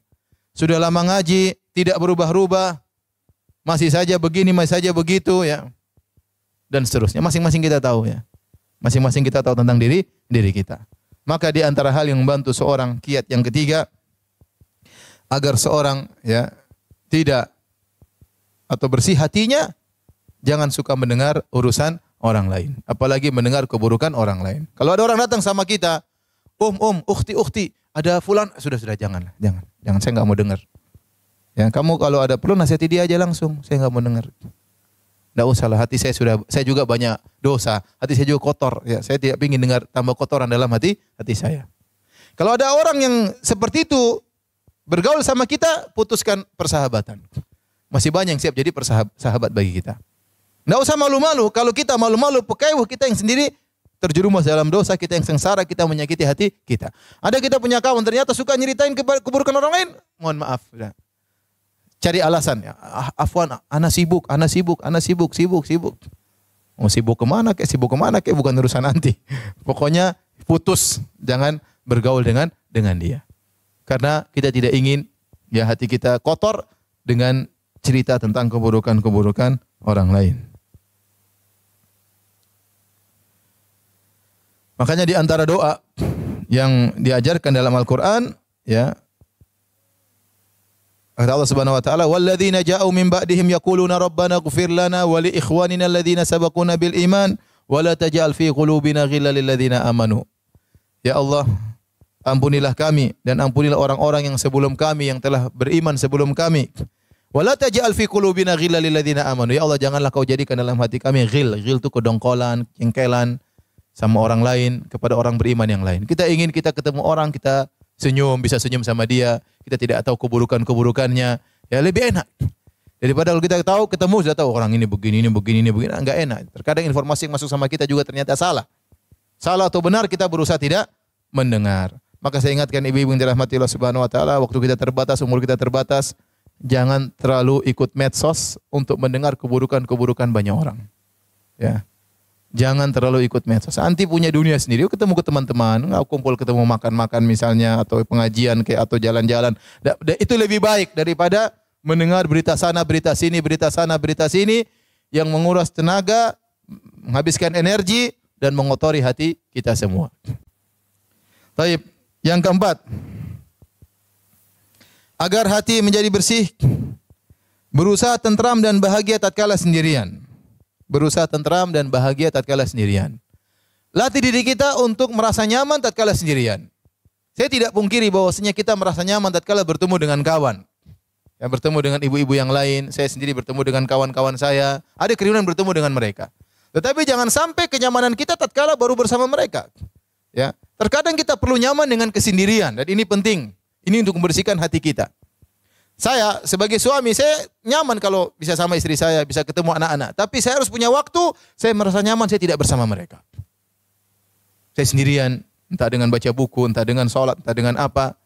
Sudah lama ngaji, tidak berubah-ubah, masih saja begini, masih saja begitu, ya. Dan seterusnya. Masing-masing kita tahu, ya. Masing-masing kita tahu tentang diri kita. Maka di antara hal yang membantu seorang kiat yang ketiga, agar seorang ya tidak atau bersih hatinya, jangan suka mendengar urusan orang lain, apalagi mendengar keburukan orang lain. Kalau ada orang datang sama kita, ukhti, ada fulan, sudah jangan, saya nggak mau dengar. Ya, kamu kalau ada perlu nasihati dia aja langsung, saya nggak mau dengar. Nggak usah lah, hati saya juga banyak dosa, hati saya juga kotor. Ya, saya tidak ingin dengar tambah kotoran dalam hati saya. Kalau ada orang yang seperti itu bergaul sama kita, putuskan persahabatan. Masih banyak yang siap jadi sahabat bagi kita. Nggak usah malu-malu. Kalau kita malu-malu, pekewuh, kita yang sendiri terjerumus dalam dosa, kita yang sengsara, kita menyakiti hati kita. Ada kita punya kawan ternyata suka nyeritain keburukan orang lain, mohon maaf. Ya. Cari alasan, ya. Afwan, ana sibuk. Mau sibuk kemana kek, bukan urusan nanti. Pokoknya putus, jangan bergaul dengan dia. Karena kita tidak ingin ya hati kita kotor dengan cerita tentang keburukan-keburukan orang lain. Makanya di antara doa yang diajarkan dalam Al-Qur'an ya, kata Allah Subhanahu wa taala, "Walladzina ja'u min ba'dihim yaquluna rabbana ighfir lana wa li ikhwanina alladzina sabaquna bil iman wa la taj'al fi qulubina ghillan lil ladzina amanu." Ya Allah, ampunilah kami dan ampunilah orang-orang yang sebelum kami, yang telah beriman sebelum kami. Wa la taj'al fi qulubina ghillan lil ladzina amanu. Ya Allah, janganlah kau jadikan dalam hati kami ghil itu kedongkolan, jengkelan sama orang lain kepada orang beriman yang lain. Kita ingin kita ketemu orang, kita senyum, bisa senyum sama dia, kita tidak tahu keburukannya, ya lebih enak. Daripada kalau kita tahu, ketemu sudah tahu orang ini begini, enggak enak. Terkadang informasi yang masuk sama kita juga ternyata salah. Salah atau benar kita berusaha tidak mendengar. Maka saya ingatkan ibu-ibu yang dirahmati Allah Subhanahu wa taala, waktu kita terbatas, umur kita terbatas, jangan terlalu ikut medsos untuk mendengar keburukan-keburukan banyak orang. Ya. Jangan terlalu ikut medsos. Anti punya dunia sendiri. Ketemu ke teman-teman, kumpul ketemu makan-makan misalnya atau pengajian kayak atau jalan-jalan. Itu lebih baik daripada mendengar berita sana, berita sini, berita sana, berita sini yang menguras tenaga, menghabiskan energi dan mengotori hati kita semua. Baik, yang keempat, agar hati menjadi bersih, berusaha tentram dan bahagia tatkala sendirian. Berusaha tentram dan bahagia tatkala sendirian. Latih diri kita untuk merasa nyaman tatkala sendirian. Saya tidak pungkiri bahwasanya kita merasa nyaman tatkala bertemu dengan kawan. Ya, bertemu dengan ibu-ibu yang lain, saya sendiri bertemu dengan kawan-kawan saya, ada kerinduan bertemu dengan mereka. Tetapi jangan sampai kenyamanan kita tatkala baru bersama mereka. Ya, terkadang kita perlu nyaman dengan kesendirian dan ini penting. Ini untuk membersihkan hati kita. Saya sebagai suami, saya nyaman kalau bisa sama istri saya, bisa ketemu anak-anak. Tapi saya harus punya waktu, saya merasa nyaman, saya tidak bersama mereka. Saya sendirian, entah dengan baca buku, entah dengan sholat, entah dengan apa.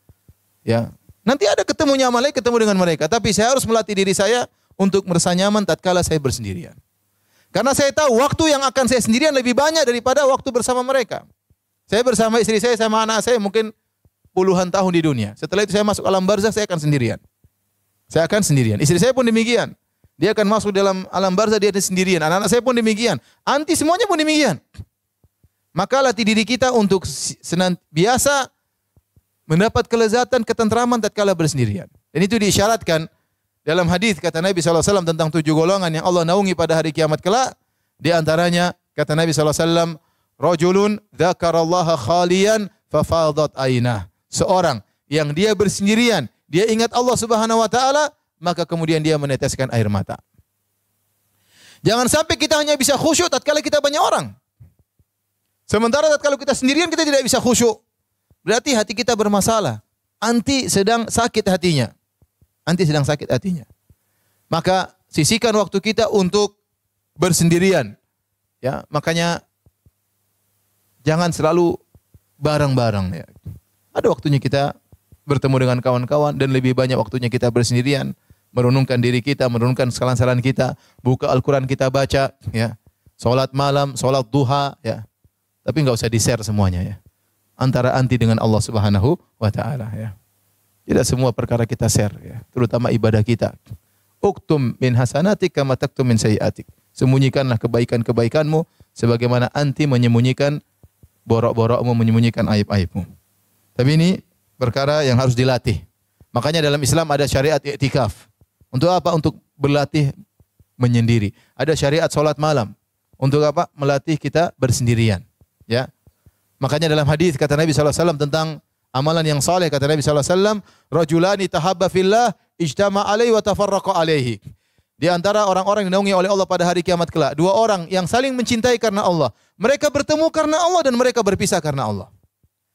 Ya, nanti ada ketemu nyaman lagi, ketemu dengan mereka. Tapi saya harus melatih diri saya untuk merasa nyaman tatkala saya bersendirian. Karena saya tahu waktu yang akan saya sendirian lebih banyak daripada waktu bersama mereka. Saya bersama istri saya, sama anak saya mungkin puluhan tahun di dunia. Setelah itu saya masuk alam barzakh, saya akan sendirian. Saya akan sendirian. Istri saya pun demikian. Dia akan masuk dalam alam barzakh, dia sendirian. Anak-anak saya pun demikian. Anti semuanya pun demikian. Maka latih diri kita untuk senantiasa mendapat kelezatan, ketentraman tatkala bersendirian. Dan itu diisyaratkan dalam hadis kata Nabi SAW tentang 7 golongan yang Allah naungi pada hari kiamat kelak. Di antaranya kata Nabi SAW, rajulun dzakarallaha khalian fafadat ainah. Seorang yang dia bersendirian, dia ingat Allah Subhanahu wa taala, maka kemudian dia meneteskan air mata. Jangan sampai kita hanya bisa khusyuk tatkala kita banyak orang. Sementara tatkala kita sendirian kita tidak bisa khusyuk. Berarti hati kita bermasalah. Anti sedang sakit hatinya. Anti sedang sakit hatinya. Maka sisihkan waktu kita untuk bersendirian. Ya, makanya jangan selalu bareng-bareng ya. Ada waktunya kita bertemu dengan kawan-kawan dan lebih banyak waktunya kita bersendirian, merenungkan diri kita, merenungkan kesalahan-kesalahan kita, buka Al-Qur'an kita baca ya. Salat malam, salat duha ya. Tapi enggak usah di-share semuanya ya. Antara anti dengan Allah Subhanahu wa taala ya. Tidak semua perkara kita share ya, terutama ibadah kita. Uktum min hasanatik kama taktum min sayyiatik. Sembunyikanlah kebaikan-kebaikanmu sebagaimana anti menyembunyikan borok-borokmu, menyembunyikan aib-aibmu. Tapi ini perkara yang harus dilatih. Makanya dalam Islam ada syariat i'tikaf. Untuk apa? Untuk berlatih menyendiri. Ada syariat salat malam. Untuk apa? Melatih kita bersendirian. Ya. Makanya dalam hadis kata Nabi SAW tentang amalan yang saleh, kata Nabi SAW, rajulani tahabba fillah ijtama alaihi wa tafarraqa alaihi. Di antara orang-orang yang dinaungi oleh Allah pada hari kiamat kelak, 2 orang yang saling mencintai karena Allah. Mereka bertemu karena Allah dan mereka berpisah karena Allah.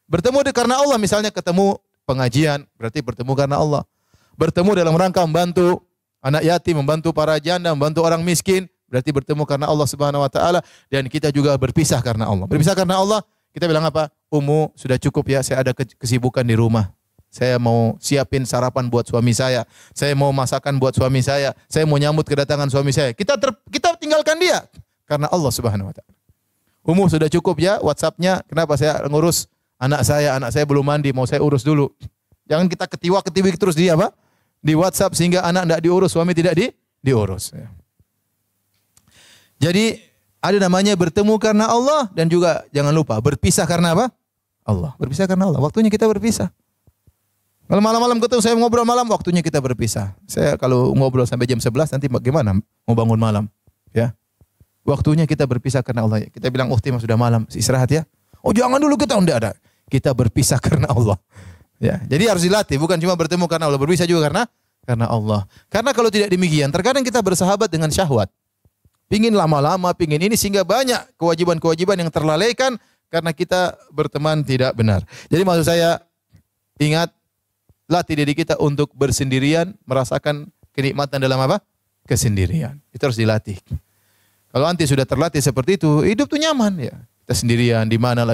Bertemu karena Allah, misalnya ketemu pengajian, berarti bertemu karena Allah. Bertemu dalam rangka membantu anak yatim, membantu para janda, membantu orang miskin, berarti bertemu karena Allah Subhanahu wa taala. Dan kita juga berpisah karena Allah. Berpisah karena Allah, kita bilang apa? Ummu, sudah cukup ya, saya ada kesibukan di rumah. Saya mau siapin sarapan buat suami saya mau masakan buat suami saya mau nyambut kedatangan suami saya. Kita tinggalkan dia karena Allah Subhanahu wa taala. Ummu, sudah cukup ya WhatsApp-nya, kenapa saya ngurus anak saya belum mandi, mau saya urus dulu. Jangan kita ketiwa-ketiwi terus dia apa? Di WhatsApp sehingga anak tidak diurus, suami tidak diurus. Jadi ada namanya bertemu karena Allah dan juga jangan lupa berpisah karena apa? Allah. Berpisah karena Allah. Waktunya kita berpisah. Kalau malam-malam ketemu saya ngobrol malam, waktunya kita berpisah. Saya kalau ngobrol sampai jam 11 nanti bagaimana mau bangun malam? Ya. Waktunya kita berpisah karena Allah. Kita bilang, "Oh, Timah sudah malam, istirahat ya." Oh, jangan dulu, kita tidak ada. Kita berpisah karena Allah. Ya, jadi harus dilatih, bukan cuma bertemu karena Allah, berpisah juga karena Allah. Karena kalau tidak demikian, terkadang kita bersahabat dengan syahwat. Pingin lama-lama, pingin ini sehingga banyak kewajiban-kewajiban yang terlalaikan karena kita berteman tidak benar. Jadi maksud saya, ingat, latih diri kita untuk bersendirian, merasakan kenikmatan dalam apa? Kesendirian. Itu harus dilatih. Kalau nanti sudah terlatih seperti itu, hidup tuh nyaman ya. Kita sendirian, di mana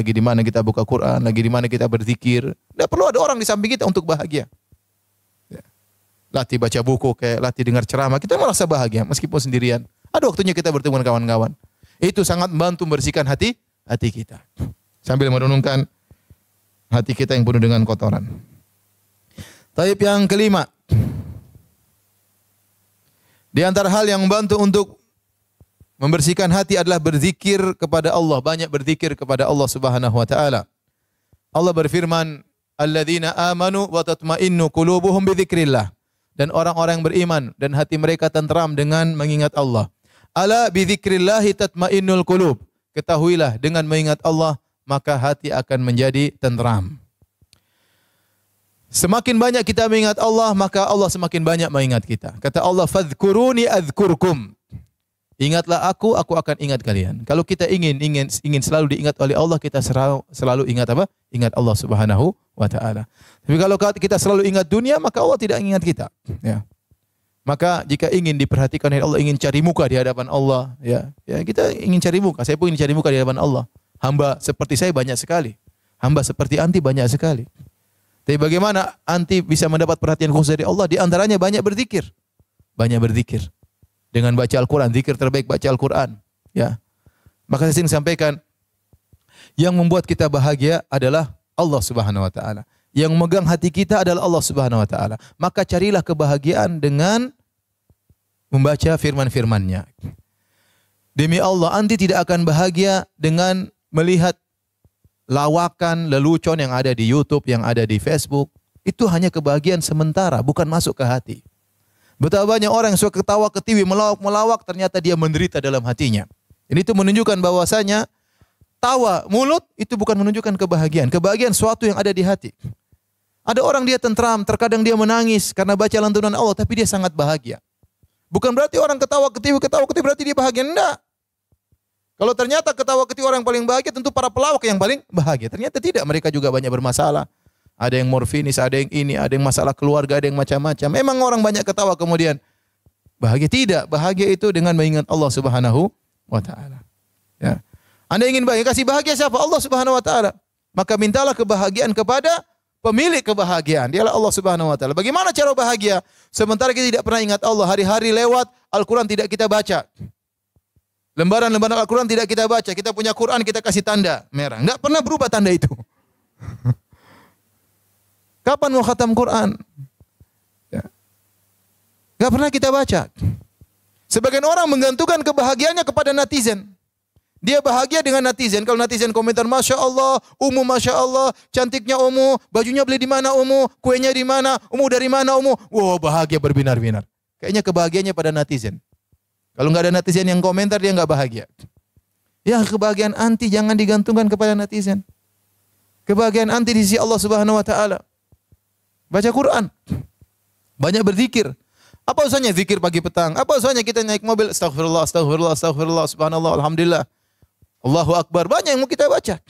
kita buka Quran, lagi di mana kita berzikir. Tidak perlu ada orang di samping kita untuk bahagia. Ya. Latih baca buku, kayak latih dengar ceramah, kita merasa bahagia meskipun sendirian. Ada waktunya kita bertemu dengan kawan-kawan. Itu sangat membantu membersihkan hati kita. Sambil merenungkan hati kita yang penuh dengan kotoran. Taib yang kelima. Di antara hal yang membantu untuk membersihkan hati adalah berzikir kepada Allah, banyak berzikir kepada Allah Subhanahu wa taala. Allah berfirman, "Alladzina amanu wa tatma'innu qulubuhum bi dzikrillah." Dan orang-orang yang beriman dan hati mereka tenteram dengan mengingat Allah. Ala bi dzikrillahi tatma'innul qulub. Ketahuilah dengan mengingat Allah maka hati akan menjadi tenteram. Semakin banyak kita mengingat Allah, maka Allah semakin banyak mengingat kita. Kata Allah, "Fadhkuruni adzkurkum." Ingatlah aku akan ingat kalian. Kalau kita ingin selalu diingat oleh Allah, kita selalu ingat apa? Ingat Allah Subhanahu wa taala. Tapi kalau kita selalu ingat dunia, maka Allah tidak ingat kita, ya. Maka jika ingin diperhatikan oleh Allah, ingin cari muka di hadapan Allah, ya kita ingin cari muka. Saya pun ingin cari muka di hadapan Allah. Hamba seperti saya banyak sekali. Hamba seperti anti banyak sekali. Tapi bagaimana anti bisa mendapat perhatian khusus dari Allah? Di antaranya banyak berzikir. Banyak berzikir. Dengan baca Al-Quran. Zikir terbaik baca Al-Quran. Ya. Maka saya sering sampaikan, yang membuat kita bahagia adalah Allah Subhanahu wa taala. Yang memegang hati kita adalah Allah Subhanahu wa taala. Maka carilah kebahagiaan dengan membaca firman-firman-Nya. Demi Allah, anti tidak akan bahagia dengan melihat lawakan, lelucon yang ada di YouTube, yang ada di Facebook. Itu hanya kebahagiaan sementara, bukan masuk ke hati. Betapa banyak orang yang suka ketawa ketiwi, melawak, ternyata dia menderita dalam hatinya. Ini itu menunjukkan bahwasanya tawa mulut itu bukan menunjukkan kebahagiaan. Kebahagiaan suatu yang ada di hati. Ada orang dia tentram, terkadang dia menangis karena baca lantunan Allah, tapi dia sangat bahagia. Bukan berarti orang ketawa ketiwi berarti dia bahagia. Enggak. Kalau ternyata ketawa ketiwi orang yang paling bahagia, tentu para pelawak yang paling bahagia. Ternyata tidak, mereka juga banyak bermasalah. Ada yang morfinis, ada yang ini, ada yang masalah keluarga, ada yang macam-macam. Memang orang banyak ketawa kemudian bahagia. Tidak, bahagia itu dengan mengingat Allah Subhanahu wa taala. Ya. Anda ingin bahagia, kasih bahagia siapa? Allah Subhanahu wa taala. Maka mintalah kebahagiaan kepada pemilik kebahagiaan. Dialah Allah Subhanahu wa taala. Bagaimana cara bahagia? Sementara kita tidak pernah ingat Allah, hari-hari lewat, Al-Quran tidak kita baca. Lembaran-lembaran Al-Quran tidak kita baca. Kita punya Quran, kita kasih tanda merah. Enggak pernah berubah tanda itu. Kapan mau khatam Quran? Ya. Enggak pernah kita baca. Sebagian orang menggantungkan kebahagiaannya kepada netizen. Dia bahagia dengan netizen. Kalau netizen komentar, Masya Allah, Umu Masya Allah, cantiknya Umu, bajunya beli di mana Umu, kuenya di mana, Umu dari mana Umu. Wow, bahagia berbinar-binar. Kayaknya kebahagiaannya pada netizen. Kalau nggak ada netizen yang komentar, dia nggak bahagia. Ya, kebahagiaan anti jangan digantungkan kepada netizen. Kebahagiaan anti di sisi Allah Subhanahu wa taala. Baca Quran. Banyak berzikir. Apa usahanya zikir pagi petang? Apa usahanya kita naik mobil, astagfirullah, astagfirullah, astagfirullah, subhanallah, alhamdulillah. Allahu akbar. Banyak yang mau kita baca.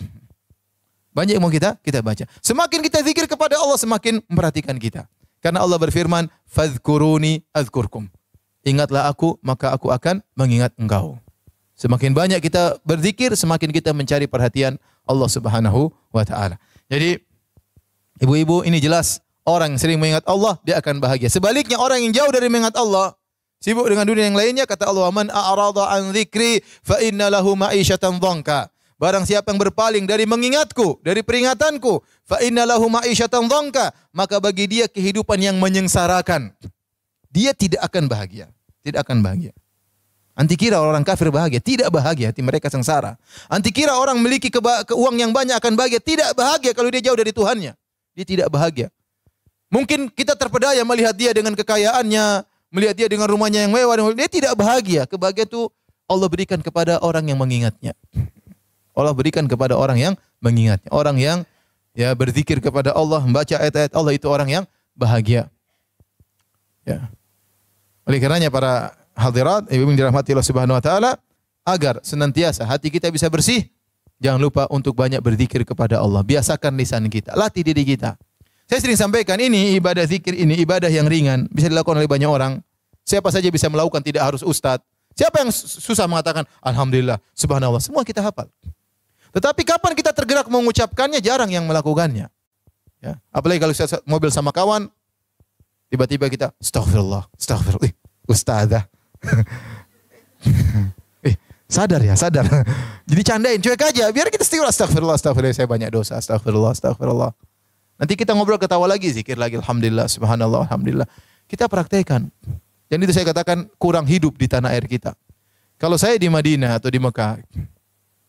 Banyak yang mau kita baca. Semakin kita zikir kepada Allah, semakin memperhatikan kita. Karena Allah berfirman, "Fadhkuruni adzkurkum." Ingatlah aku, maka aku akan mengingat engkau. Semakin banyak kita berzikir, semakin kita mencari perhatian Allah Subhanahu wa taala. Jadi, ibu-ibu, ini jelas orang yang sering mengingat Allah, dia akan bahagia. Sebaliknya, orang yang jauh dari mengingat Allah, sibuk dengan dunia yang lainnya, kata Allah, "Man a'rada an dzikri fa inna lahu ma'isyatan dhanka." Barang siapa yang berpaling dari mengingatku, dari peringatanku, fa inna lahu ma'isyatan dhanka, maka bagi dia kehidupan yang menyengsarakan. Dia tidak akan bahagia. Tidak akan bahagia. Anti kira orang kafir bahagia. Tidak bahagia. Hati mereka sengsara. Anti kira orang memiliki uang yang banyak akan bahagia. Tidak bahagia kalau dia jauh dari Tuhannya. Dia tidak bahagia. Mungkin kita terpedaya melihat dia dengan kekayaannya, melihat dia dengan rumahnya yang mewah. Dia tidak bahagia. Kebahagiaan itu Allah berikan kepada orang yang mengingatnya. Allah berikan kepada orang yang mengingatnya. Orang yang ya berzikir kepada Allah, membaca ayat-ayat Allah, itu orang yang bahagia. Ya. Oleh karenanya para hadirat, ibu yang dirahmati Allah Subhanahu wa taala, agar senantiasa hati kita bisa bersih, jangan lupa untuk banyak berzikir kepada Allah. Biasakan lisan kita, latih diri kita. Saya sering sampaikan, ini ibadah zikir, ini ibadah yang ringan, bisa dilakukan oleh banyak orang. Siapa saja bisa melakukan, tidak harus ustadz. Siapa yang susah mengatakan alhamdulillah, subhanallah, semua kita hafal. Tetapi kapan kita tergerak mengucapkannya, jarang yang melakukannya. Ya. Apalagi kalau saya mobil sama kawan, tiba-tiba kita astagfirullah, astagfirullah, ustazah. Sadar ya, sadar. Jadi candain, cuek aja. Biar kita istighfar, astagfirullah, astagfirullah, saya banyak dosa, astagfirullah, astagfirullah. Nanti kita ngobrol ketawa lagi, zikir lagi, alhamdulillah, subhanallah, alhamdulillah. Kita praktekkan. Dan itu saya katakan kurang hidup di tanah air kita. Kalau saya di Madinah atau di Mekah,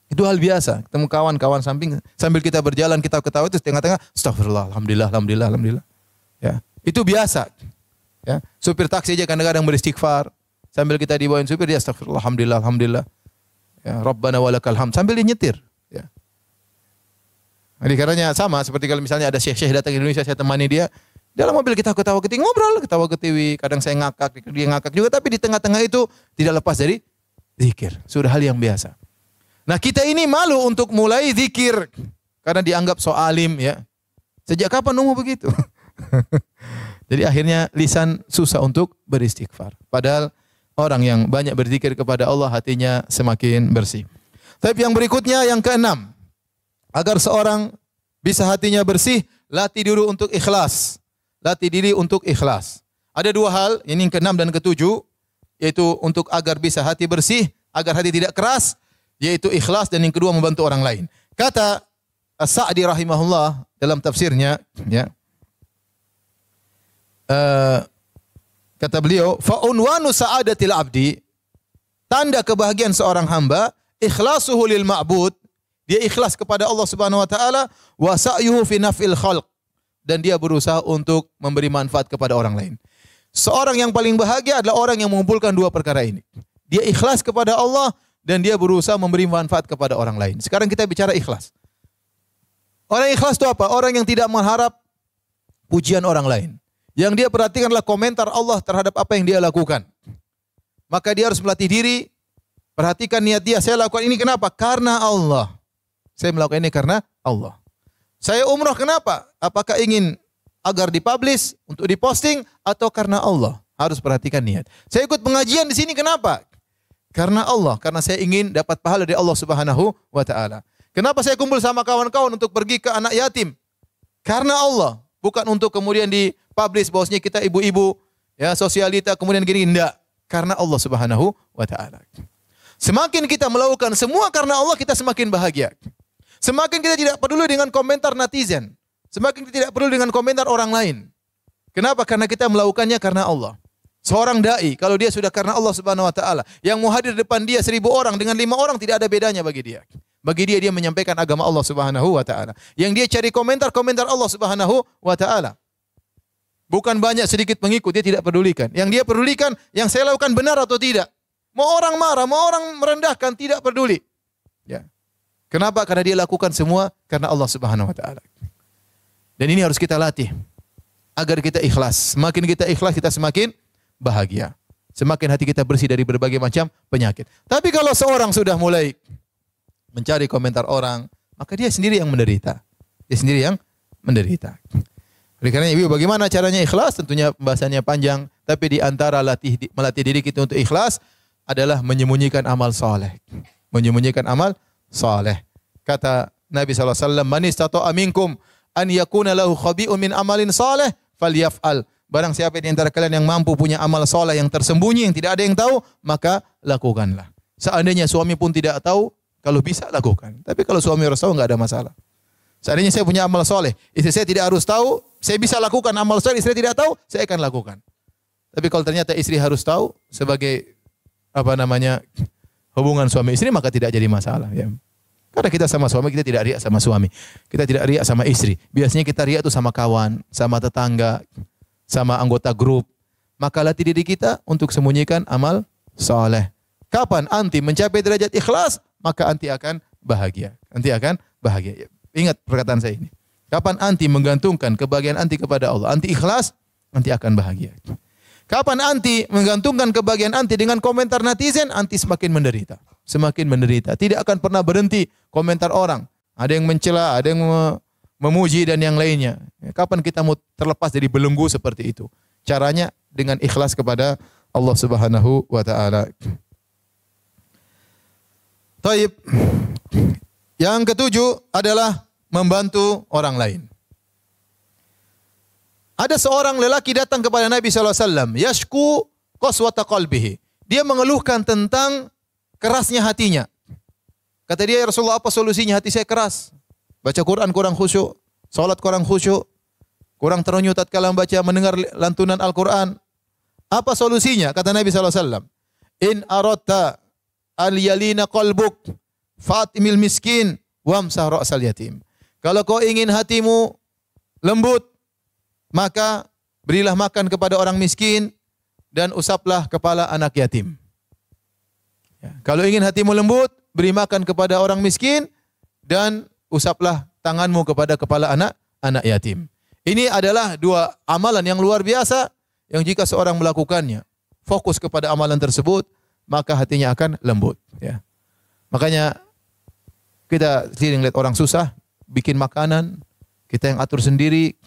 itu hal biasa. Ketemu kawan-kawan samping, sambil kita berjalan, kita ketawa itu tengah-tengah, astagfirullah, alhamdulillah, alhamdulillah, alhamdulillah. Ya, itu biasa. Ya, supir taksi aja kadang-kadang beristighfar. Sambil kita dibawain supir, dia astagfirullah, alhamdulillah, alhamdulillah. Ya, Rabbana walakal hamd sambil dia nyetir. Ya. Jadi karenanya sama seperti kalau misalnya ada syekh-syekh datang ke Indonesia, saya temani dia. Dalam mobil kita ketawa ketiwi, ngobrol, ketawa ketiwi. Kadang saya ngakak, dia ngakak juga. Tapi di tengah-tengah itu tidak lepas dari zikir. Sudah hal yang biasa. Nah kita ini malu untuk mulai zikir. Karena dianggap so alim ya. Sejak kapan nunggu begitu? Jadi akhirnya lisan susah untuk beristighfar. Padahal orang yang banyak berzikir kepada Allah hatinya semakin bersih. Tapi yang berikutnya yang keenam. Agar seorang bisa hatinya bersih, latih dulu untuk ikhlas. Latih diri untuk ikhlas. Ada dua hal, ini yang keenam dan ketujuh, yaitu untuk agar bisa hati bersih, agar hati tidak keras, yaitu ikhlas, dan yang kedua membantu orang lain. Kata As-Sa'di rahimahullah dalam tafsirnya, ya, kata beliau, fa'unwanu sa'adatil abdi, tanda kebahagiaan seorang hamba, ikhlasuhu lil ma'bud, dia ikhlas kepada Allah Subhanahu wa taala, wa sa'yuhu fi naf'il khalq, dan dia berusaha untuk memberi manfaat kepada orang lain. Seorang yang paling bahagia adalah orang yang mengumpulkan dua perkara ini. Dia ikhlas kepada Allah dan dia berusaha memberi manfaat kepada orang lain. Sekarang kita bicara ikhlas. Orang ikhlas itu apa? Orang yang tidak mengharap pujian orang lain. Yang dia perhatikan adalah komentar Allah terhadap apa yang dia lakukan. Maka dia harus melatih diri, perhatikan niat dia. Saya lakukan ini kenapa? Karena Allah. Saya melakukan ini karena Allah. Saya umrah kenapa? Apakah ingin agar dipublish, untuk diposting, atau karena Allah? Harus perhatikan niat. Saya ikut pengajian di sini kenapa? Karena Allah. Karena saya ingin dapat pahala dari Allah Subhanahu wa taala. Kenapa saya kumpul sama kawan-kawan untuk pergi ke anak yatim? Karena Allah. Bukan untuk kemudian dipublish bahwasanya kita ibu-ibu, ya, sosialita, kemudian gini, enggak. Karena Allah Subhanahu wa taala. Semakin kita melakukan semua karena Allah, kita semakin bahagia. Semakin kita tidak peduli dengan komentar netizen. Semakin kita tidak peduli dengan komentar orang lain. Kenapa? Karena kita melakukannya karena Allah. Seorang dai, kalau dia sudah karena Allah Subhanahu wa taala, yang mau hadir depan dia 1000 orang dengan 5 orang tidak ada bedanya bagi dia. Bagi dia, dia menyampaikan agama Allah Subhanahu wa taala. Yang dia cari komentar Allah Subhanahu wa taala. Bukan banyak sedikit pengikut, dia tidak pedulikan. Yang dia pedulikan, yang saya lakukan benar atau tidak. Mau orang marah, mau orang merendahkan, tidak peduli. Ya. Kenapa? Karena dia lakukan semua karena Allah Subhanahu wa taala. Dan ini harus kita latih agar kita ikhlas. Semakin kita ikhlas, kita semakin bahagia. Semakin hati kita bersih dari berbagai macam penyakit. Tapi kalau seorang sudah mulai mencari komentar orang, maka dia sendiri yang menderita. Dia sendiri yang menderita. Oleh karena ibu, bagaimana caranya ikhlas? Tentunya pembahasannya panjang, tapi di antara melatih diri kita untuk ikhlas adalah menyembunyikan amal saleh. Menyembunyikan amal saleh. Kata Nabi SAW, man istata'a minkum an yakuna lahu khabi'un min amalin saleh falyaf'al. Barang siapa di antara kalian yang mampu punya amal saleh yang tersembunyi, yang tidak ada yang tahu, maka lakukanlah. Seandainya suami pun tidak tahu, kalau bisa lakukan. Tapi kalau suami harus tahu, enggak ada masalah. Seandainya saya punya amal saleh, istri saya tidak harus tahu, saya bisa lakukan amal saleh, istri tidak tahu, saya akan lakukan. Tapi kalau ternyata istri harus tahu sebagai hubungan suami istri, maka tidak jadi masalah, ya. Karena kita sama suami, kita tidak riak sama suami. Kita tidak riak sama istri. Biasanya kita riak itu sama kawan, sama tetangga, sama anggota grup. Maka latih diri kita untuk sembunyikan amal saleh. Kapan anti mencapai derajat ikhlas, maka anti akan bahagia. Anti akan bahagia. Ingat perkataan saya ini. Kapan anti menggantungkan kebahagiaan anti kepada Allah, anti ikhlas, anti akan bahagia. Kapan anti menggantungkan kebahagiaan anti dengan komentar netizen, anti semakin menderita. Semakin menderita. Tidak akan pernah berhenti komentar orang. Ada yang mencela, ada yang memuji dan yang lainnya. Kapan kita mau terlepas dari belenggu seperti itu? Caranya dengan ikhlas kepada Allah Subhanahu wa taala. Taib. Yang ketujuh adalah membantu orang lain. Ada seorang lelaki datang kepada Nabi SAW. Yashku qaswata qalbihi. Dia mengeluhkan tentang kerasnya hatinya. Kata dia, ya Rasulullah, apa solusinya? Hati saya keras. Baca Quran kurang khusyuk, salat kurang khusyuk, kurang terenyuh tatkala membaca mendengar lantunan Al-Quran. Apa solusinya? Kata Nabi SAW, in aradta al yalina qalbuk fatimil miskin wamsah ra'sal yatim. Kalau kau ingin hatimu lembut, maka berilah makan kepada orang miskin dan usaplah kepala anak yatim. Ya. Kalau ingin hatimu lembut, beri makan kepada orang miskin dan usaplah tanganmu kepada kepala anak yatim. Ini adalah dua amalan yang luar biasa yang jika seorang melakukannya, fokus kepada amalan tersebut, maka hatinya akan lembut. Ya. Makanya kita sering lihat orang susah, bikin makanan, kita yang atur sendiri.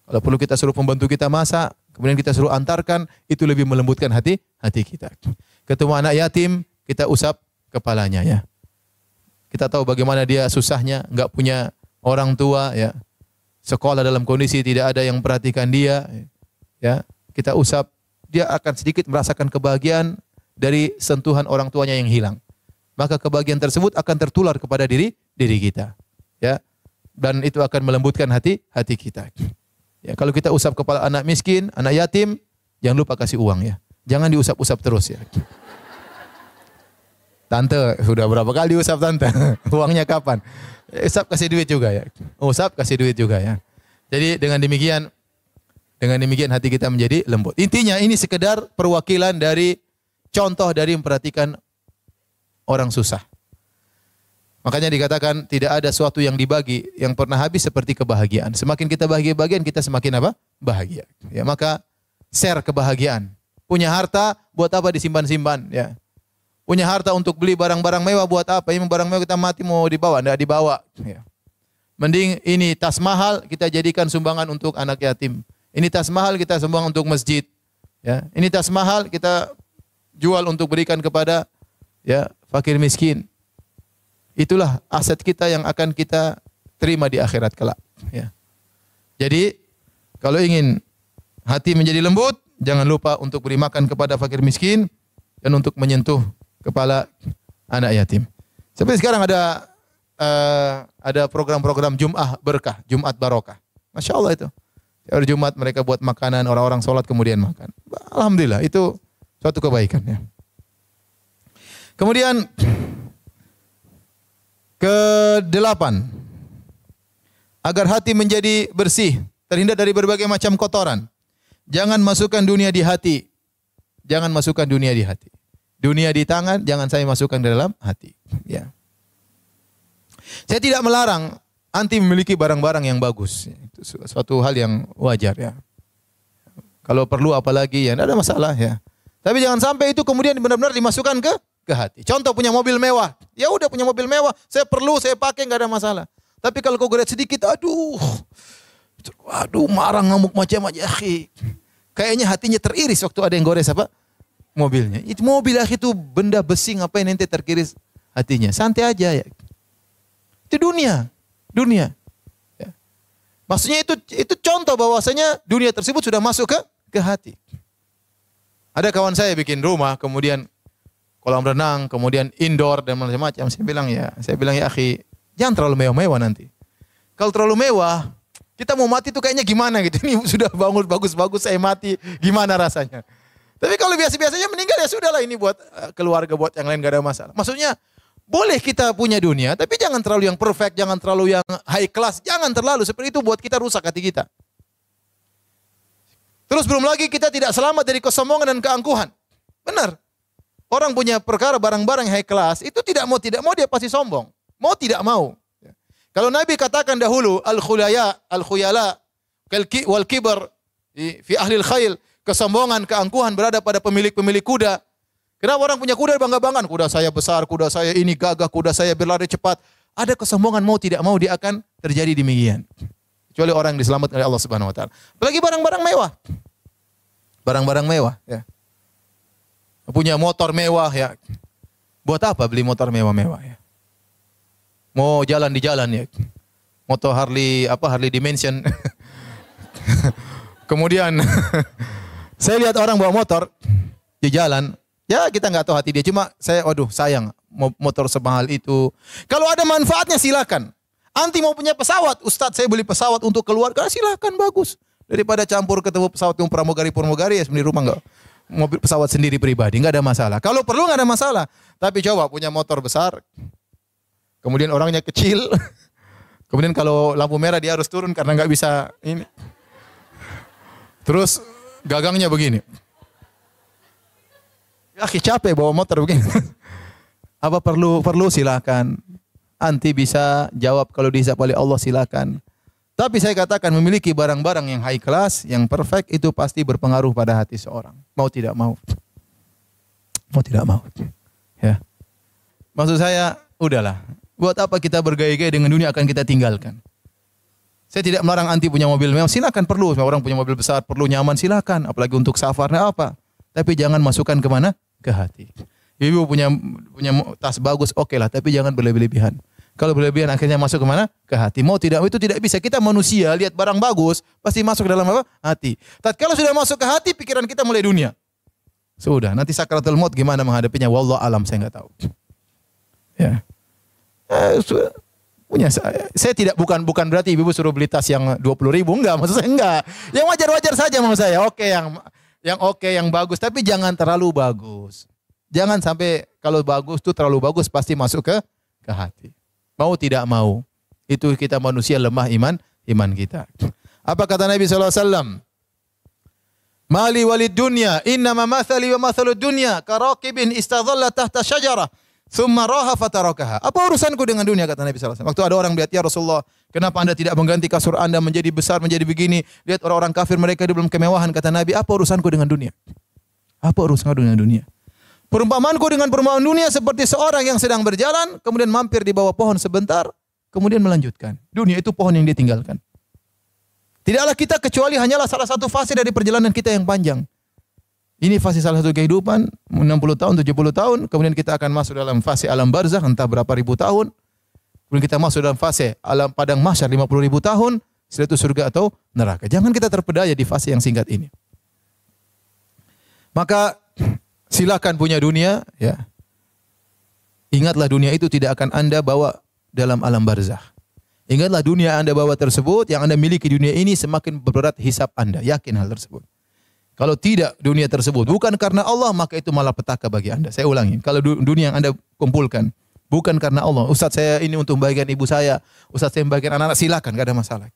Kalau perlu kita suruh pembantu kita masak, kemudian kita suruh antarkan, itu lebih melembutkan hati kita. Ketemu anak yatim, kita usap kepalanya, ya. Kita tahu bagaimana dia susahnya, enggak punya orang tua, ya. Sekolah dalam kondisi tidak ada yang perhatikan dia, ya. Kita usap, dia akan sedikit merasakan kebahagiaan dari sentuhan orang tuanya yang hilang. Maka kebahagiaan tersebut akan tertular kepada diri kita, ya. Dan itu akan melembutkan hati kita. Ya, kalau kita usap kepala anak miskin, anak yatim, jangan lupa kasih uang, ya. Jangan diusap-usap terus, ya. Tante, sudah berapa kali usap tante? Uangnya kapan? Usap kasih duit juga, ya. Usap kasih duit juga, ya. Jadi dengan demikian hati kita menjadi lembut. Intinya ini sekedar perwakilan dari contoh dari memperhatikan orang susah. Makanya dikatakan tidak ada sesuatu yang dibagi yang pernah habis seperti kebahagiaan. Semakin kita bahagia-bahagian, kita semakin apa? Bahagia. Ya, maka share kebahagiaan. Punya harta buat apa disimpan-simpan, ya. Punya harta untuk beli barang-barang mewah buat apa? Ini barang mewah kita mati mau dibawa, enggak dibawa, ya. Mending ini tas mahal kita jadikan sumbangan untuk anak yatim. Ini tas mahal kita sumbang untuk masjid, ya. Ini tas mahal kita jual untuk berikan kepada, ya, fakir miskin. Itulah aset kita yang akan kita terima di akhirat kelak, ya. Jadi kalau ingin hati menjadi lembut, jangan lupa untuk beri makan kepada fakir miskin dan untuk menyentuh kepala anak yatim. Seperti sekarang ada program-program Jum'ah Berkah, Jumat Barokah. Masya Allah itu. Hari Jumat mereka buat makanan, orang-orang sholat kemudian makan. Alhamdulillah, itu suatu kebaikan, ya. Kemudian ke-8, agar hati menjadi bersih, terhindar dari berbagai macam kotoran. Jangan masukkan dunia di hati. Jangan masukkan dunia di hati. Dunia di tangan, jangan saya masukkan di dalam hati. Ya. Saya tidak melarang anti memiliki barang-barang yang bagus. Itu suatu hal yang wajar, ya. Kalau perlu apalagi, ya tidak ada masalah, ya. Tapi jangan sampai itu kemudian benar-benar dimasukkan ke hati. Contoh punya mobil mewah. Ya udah punya mobil mewah, saya perlu, saya pakai, enggak ada masalah. Tapi kalau kau goret sedikit, aduh, marah ngamuk macam-macam, akhi. Kayaknya hatinya teriris waktu ada yang gores apa? Mobilnya. Itu mobil, akhi, itu benda besi, ngapain ente terkiris hatinya? Santai aja, ya. Itu dunia. Ya. Maksudnya itu contoh bahwasanya dunia tersebut sudah masuk ke hati. Ada kawan saya bikin rumah, kemudian kolam renang, kemudian indoor dan macam-macam. Saya bilang ya akhi, jangan terlalu mewah-mewah nanti. Kalau terlalu mewah, kita mau mati tuh kayaknya gimana gitu. Ini sudah bangun bagus-bagus, saya mati, gimana rasanya? Tapi kalau biasa-biasanya meninggal, ya sudahlah, ini buat keluarga, buat yang lain, gak ada masalah. Maksudnya boleh kita punya dunia, tapi jangan terlalu yang perfect, jangan terlalu yang high class, jangan terlalu seperti itu buat kita rusak hati kita. Terus belum lagi kita tidak selamat dari kesombongan dan keangkuhan. Benar. Orang punya perkara barang-barang high class, itu tidak mau dia pasti sombong. Mau tidak mau. Kalau Nabi katakan dahulu, al-khuyala, wal kibar, fi ahlil khayl, kesombongan, keangkuhan berada pada pemilik-pemilik kuda. Kenapa orang punya kuda bangga-banggaan? Kuda saya besar, kuda saya ini gagah, kuda saya berlari cepat. Ada kesombongan, mau tidak mau dia akan terjadi demikian. Kecuali orang yang diselamatkan oleh Allah Subhanahu wa taala. Apalagi barang-barang mewah. Barang-barang mewah, ya. Punya motor mewah, ya. Buat apa beli motor mewah-mewah, ya? Mau jalan di jalan, ya. Motor Harley Dimension. Kemudian saya lihat orang bawa motor di jalan. Ya kita nggak tahu hati dia. Cuma saya, sayang. motor semahal itu. Kalau ada manfaatnya silakan. Anti mau punya pesawat, Ustadz saya beli pesawat untuk keluarga, silakan, bagus. Daripada campur ketemu pesawat yang pramugari ya sendiri rumah enggak. Mobil pesawat sendiri pribadi enggak ada masalah. Kalau perlu enggak ada masalah. Tapi coba punya motor besar, kemudian orangnya kecil, kemudian kalau lampu merah dia harus turun karena enggak bisa ini. Terus gagangnya begini. Ya capek bawa motor begini. Apa perlu silakan. Anti bisa jawab kalau dihisab oleh Allah silakan. Tapi saya katakan memiliki barang-barang yang high class, yang perfect itu pasti berpengaruh pada hati seorang. Mau tidak mau. Mau tidak mau. Ya. Maksud saya, udahlah. Buat apa kita bergaya-gaya dengan dunia akan kita tinggalkan. Saya tidak melarang anti punya mobil mewah, silakan perlu. Semua orang punya mobil besar, perlu nyaman silakan. Apalagi untuk safarnya apa. Tapi jangan masukkan kemana? Ke hati. Ibu punya tas bagus, oke lah, tapi jangan berlebihan. Kalau berlebihan akhirnya masuk kemana? Ke hati. Mau tidak, itu tidak bisa. Kita manusia, lihat barang bagus, pasti masuk ke dalam apa? Hati. Tatkala sudah masuk ke hati, pikiran kita mulai dunia. Sudah, nanti sakaratul maut gimana menghadapinya? Wallahu alam, saya enggak tahu. Ya. Punya saya tidak bukan berarti ibu suruh beli tas yang 20.000, enggak, maksud saya enggak. Yang wajar-wajar saja maksud saya. Oke, yang bagus, tapi jangan terlalu bagus. Jangan sampai kalau bagus tuh terlalu bagus pasti masuk ke hati. Mau tidak mau. Itu kita manusia lemah iman kita. Apa kata Nabi SAW? Mali walid dunya innama mathali wa mathalud dunya karaqibin istadhalla tahta syajarah thumma raha fatarakaha. Apa urusanku dengan dunia kata Nabi SAW? Waktu ada orang melihat, ya Rasulullah, kenapa Anda tidak mengganti kasur Anda menjadi besar, menjadi begini? Lihat orang-orang kafir mereka di dalam kemewahan. Kata Nabi, apa urusanku dengan dunia? Apa urusanku dengan dunia? Perumpamanku dengan perumpamaan dunia seperti seorang yang sedang berjalan, kemudian mampir di bawah pohon sebentar, kemudian melanjutkan. Dunia itu pohon yang dia tinggalkan. Tidaklah kita kecuali hanyalah salah satu fase dari perjalanan kita yang panjang. Ini fase salah satu kehidupan, 60 tahun, 70 tahun, kemudian kita akan masuk dalam fase alam barzakh, entah berapa ribu tahun. Kemudian kita masuk dalam fase alam padang mahsyar 50.000 tahun, setelah itu surga atau neraka. Jangan kita terpedaya di fase yang singkat ini. Maka silakan punya dunia, ya. Ingatlah dunia itu tidak akan Anda bawa dalam alam barzakh. Ingatlah dunia yang Anda bawa tersebut, yang Anda miliki dunia ini semakin berat hisab Anda. Yakin hal tersebut. Kalau tidak dunia tersebut bukan karena Allah, maka itu malah petaka bagi Anda. Saya ulangi, kalau dunia yang Anda kumpulkan bukan karena Allah. Ustaz saya ini untuk membahagiakan ibu saya, Ustaz saya membahagiakan anak-anak, silakan, enggak ada masalah.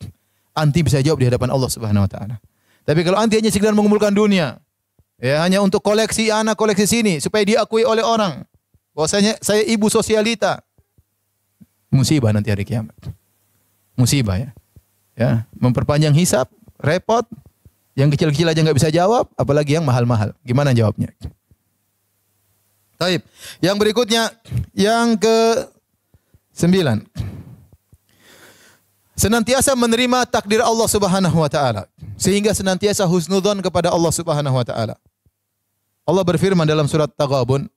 Anti bisa jawab di hadapan Allah Subhanahu wa taala. Tapi kalau anti hanya sekedar mengumpulkan dunia, ya hanya untuk koleksi anak, koleksi sini supaya diakui oleh orang bahwasanya saya ibu sosialita, musibah nanti hari kiamat. Musibah ya. Ya, memperpanjang hisab, repot. Yang kecil-kecil aja nggak bisa jawab, apalagi yang mahal-mahal. Gimana jawabnya? Taib. Yang berikutnya, yang ke-9. Senantiasa menerima takdir Allah Subhanahu wa taala, sehingga senantiasa husnudzon kepada Allah Subhanahu wa taala. Allah berfirman dalam surat Taghabun,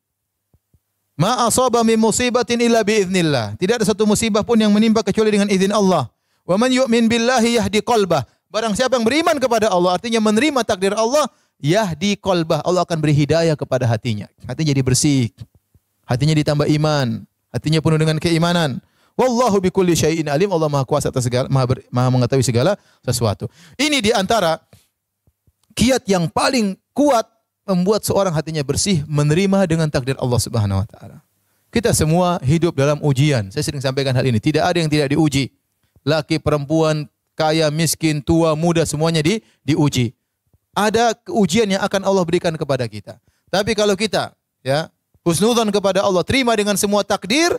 "Ma asaba min musibatin illa bi idznillah." Tidak ada satu musibah pun yang menimpa kecuali dengan izin Allah. "Wa man yu'min billahi yahdi qalbah." Barang siapa yang beriman kepada Allah, artinya menerima takdir Allah, yahdi qalbah, Allah akan beri hidayah kepada hatinya. Hatinya jadi bersih. Hatinya ditambah iman, hatinya penuh dengan keimanan. Wallahu bikulli syai'in alim. Allah Maha kuasa atas segala, maha mengetahui segala sesuatu. Ini di antara kiat yang paling kuat membuat seorang hatinya bersih, menerima dengan takdir Allah Subhanahu wa taala. Kita semua hidup dalam ujian. Saya sering sampaikan hal ini. Tidak ada yang tidak diuji. Laki, perempuan, kaya, miskin, tua, muda, semuanya diuji. Ada ujian yang akan Allah berikan kepada kita. Tapi kalau kita ya husnudzon kepada Allah, terima dengan semua takdir,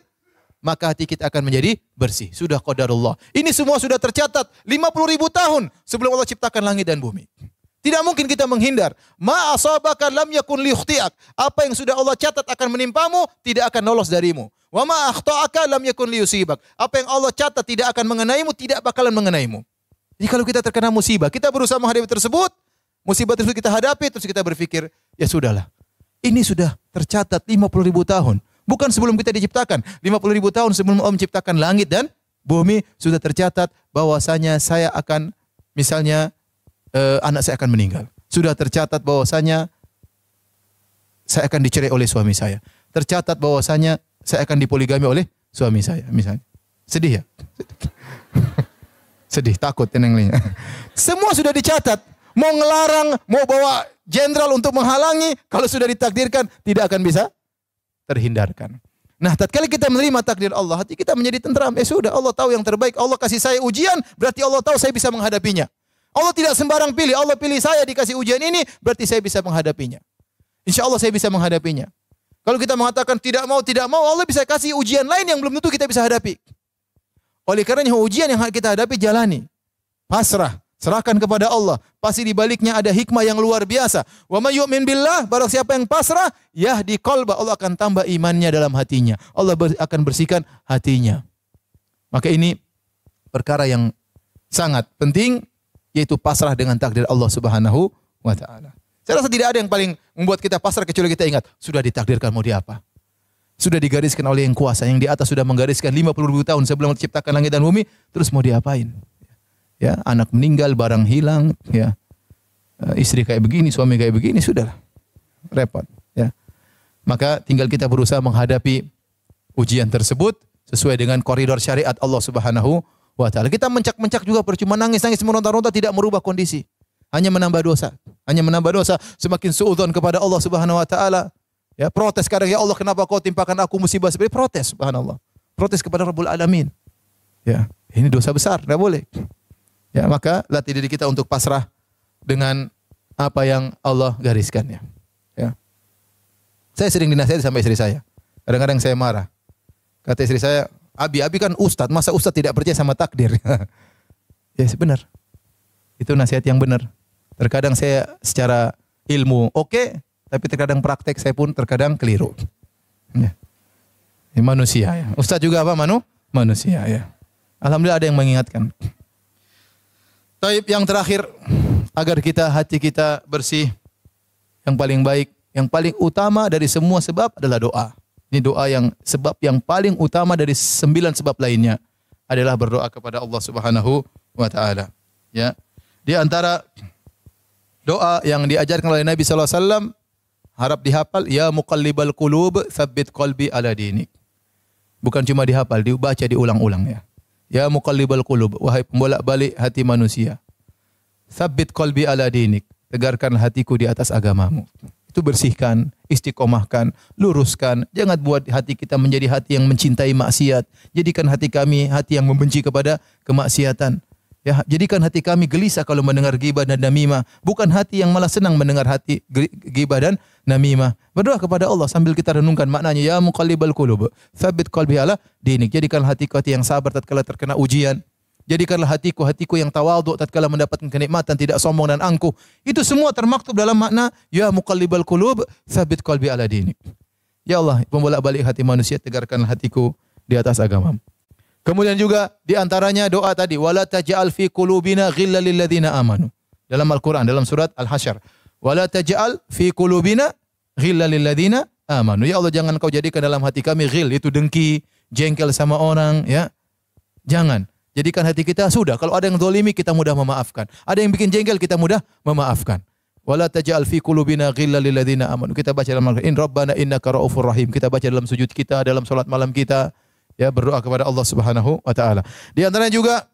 maka hati kita akan menjadi bersih. Sudah qadarullah. Ini semua sudah tercatat 50.000 tahun sebelum Allah ciptakan langit dan bumi. Tidak mungkin kita menghindar. Ma asabaka lam yakun liyukhti'ak. Apa yang sudah Allah catat akan menimpamu, tidak akan lolos darimu. Wa ma akhta'aka lam yakun liyusibak. Apa yang Allah catat tidak akan mengenaimu, tidak bakalan mengenaimu. Jadi kalau kita terkena musibah, kita berusaha menghadapi tersebut, musibah tersebut kita hadapi, terus kita berpikir, ya sudahlah. Ini sudah tercatat 50.000 tahun. Bukan sebelum kita diciptakan. 50.000 tahun sebelum Allah menciptakan langit dan bumi, sudah tercatat bahwasanya saya akan, misalnya, anak saya akan meninggal. Sudah tercatat bahwasanya saya akan dicerai oleh suami saya. Tercatat bahwasanya saya akan dipoligami oleh suami saya misalnya. Sedih ya? Sedih, takut tenengnya. Semua sudah dicatat. Mau ngelarang, mau bawa jenderal untuk menghalangi, kalau sudah ditakdirkan tidak akan bisa terhindarkan. Nah, tatkala kita menerima takdir Allah, hati kita menjadi tentram. Sudah, Allah tahu yang terbaik. Allah kasih saya ujian, berarti Allah tahu saya bisa menghadapinya. Allah tidak sembarang pilih. Allah pilih saya dikasih ujian ini, berarti saya bisa menghadapinya. Insya Allah saya bisa menghadapinya. Kalau kita mengatakan tidak mau, Allah bisa kasih ujian lain yang belum tentu kita bisa hadapi. Oleh karenanya ujian yang kita hadapi jalani. Pasrah. Serahkan kepada Allah. Pasti di baliknya ada hikmah yang luar biasa. Wa may yu'min billah, barang siapa yang pasrah, yahdi qalba, Allah akan tambah imannya dalam hatinya. Allah akan bersihkan hatinya. Maka ini perkara yang sangat penting, yaitu pasrah dengan takdir Allah Subhanahu wa taala. Saya rasa tidak ada yang paling membuat kita pasrah kecuali kita ingat, sudah ditakdirkan mau diapa. Sudah digariskan oleh yang kuasa, yang di atas sudah menggariskan 50.000 tahun sebelum diciptakan langit dan bumi, terus mau diapain? Ya, anak meninggal, barang hilang, ya. Istri kayak begini, suami kayak begini, sudahlah. Repot, ya. Maka tinggal kita berusaha menghadapi ujian tersebut sesuai dengan koridor syariat Allah Subhanahu wa taala. Kita mencak-mencak juga percuma, nangis-nangis meronta-ronta tidak merubah kondisi. Hanya menambah dosa. Hanya menambah dosa, semakin suudzon kepada Allah Subhanahu wa taala. Ya, protes kadang, ya Allah kenapa kau timpakan aku musibah seperti protes, subhanallah. Protes kepada Rabbul Alamin. Ya, ini dosa besar, tidak boleh. Ya, maka latih diri kita untuk pasrah dengan apa yang Allah gariskannya. Ya. Saya sering dinasihati sama istri saya. Kadang-kadang saya marah. Kata istri saya, Abi kan ustadz, masa ustadz tidak percaya sama takdir? Ya, benar. Itu nasihat yang benar. Terkadang saya secara ilmu oke, tapi terkadang praktek saya pun terkadang keliru. Ya. Ini manusia ya. Ustadz juga apa manusia ya. Alhamdulillah ada yang mengingatkan. Taib, yang terakhir, agar hati kita bersih, yang paling baik, yang paling utama dari semua sebab adalah doa. Ini doa yang sebab yang paling utama dari 9 sebab lainnya adalah berdoa kepada Allah Subhanahu wa taala. Ya. Di antara doa yang diajarkan oleh Nabi sallallahu alaihi wasallam, harap dihafal, ya muqallibal qulub, tsabbit qalbi ala dinik. Bukan cuma dihafal, dibaca diulang-ulang ya. Ya muqallibal qulub, wahai pembolak-balik hati manusia. Tsabbit qalbi ala dinik, tegarkan hatiku di atas agamamu. Itu bersihkan, istiqomahkan, luruskan. Jangan buat hati kita menjadi hati yang mencintai maksiat. Jadikan hati kami hati yang membenci kepada kemaksiatan. Ya, jadikan hati kami gelisah kalau mendengar ghibah dan namimah, bukan hati yang malah senang mendengar hati ghibah dan namimah. Berdoa kepada Allah sambil kita renungkan maknanya, ya muqallibal qulub, tsabbit qalbi ala dinik. Jadikanlah hatiku hati yang sabar tatkala terkena ujian. Jadikanlah hatiku yang tawadhu tatkala mendapatkan kenikmatan, tidak sombong dan angkuh. Itu semua termaktub dalam makna ya muqallibal qulub, tsabbit qalbi ala dinik. Ya Allah, pembolak-balik hati manusia, tegarkanlah hatiku di atas agamamu. Kemudian juga di antaranya doa tadi, wala taj'al fi qulubina ghillal lil ladzina amanu. Dalam Al-Qur'an, dalam surat Al-Hasyr. Wala taj'al fi qulubina ghillal lil ladzina amanu. Ya Allah, jangan kau jadikan dalam hati kami ghil, itu dengki, jengkel sama orang, ya. Jangan. Jadikan hati kita sudah, kalau ada yang zalimi kita mudah memaafkan. Ada yang bikin jengkel kita mudah memaafkan. Wala taj'al fi qulubina ghillal lil ladzina amanu. Kita baca dalam Al-Qur'an, in rabbana innaka raufur rahim. Kita baca dalam sujud kita, dalam salat malam kita. Ya, berdoa kepada Allah Subhanahu wa taala. Di antaranya juga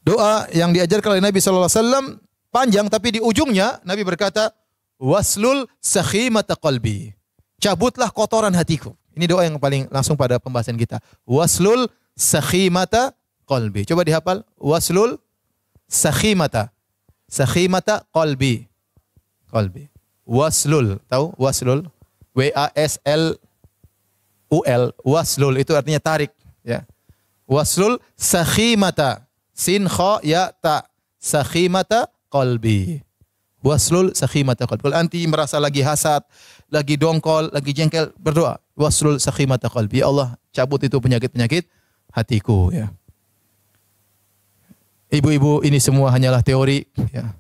doa yang diajarkan oleh Nabi sallallahu alaihi wasallam panjang, tapi di ujungnya Nabi berkata, waslul sakhimata qalbi. Cabutlah kotoran hatiku. Ini doa yang paling langsung pada pembahasan kita. Waslul sakhimata qalbi. Coba dihafal. Waslul sakhimata qalbi. Qalbi. Waslul, tahu waslul? W A S L waslul itu artinya tarik, ya. Waslul sakhimata, sin kha ya ta, sakhimata qalbi. Waslul sakhimata qalbi. Kalau anti merasa lagi hasad, lagi dongkol, lagi jengkel, berdoa, waslul sakhimata qalbi. Ya Allah, cabut itu penyakit-penyakit hatiku, ya. Ibu-ibu, ini semua hanyalah teori, ya.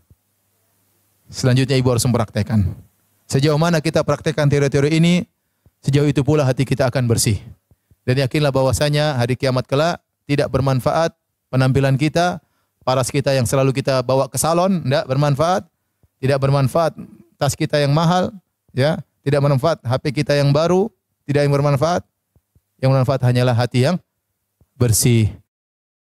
Selanjutnya ibu harus mempraktekkan. Sejauh mana kita praktekkan teori-teori ini, sejauh itu pula hati kita akan bersih. Dan yakinlah bahwasanya hari kiamat kelak tidak bermanfaat penampilan kita, paras kita yang selalu kita bawa ke salon, tidak bermanfaat. Tidak bermanfaat tas kita yang mahal, ya, tidak bermanfaat HP kita yang baru, tidak yang bermanfaat. Yang bermanfaat hanyalah hati yang bersih.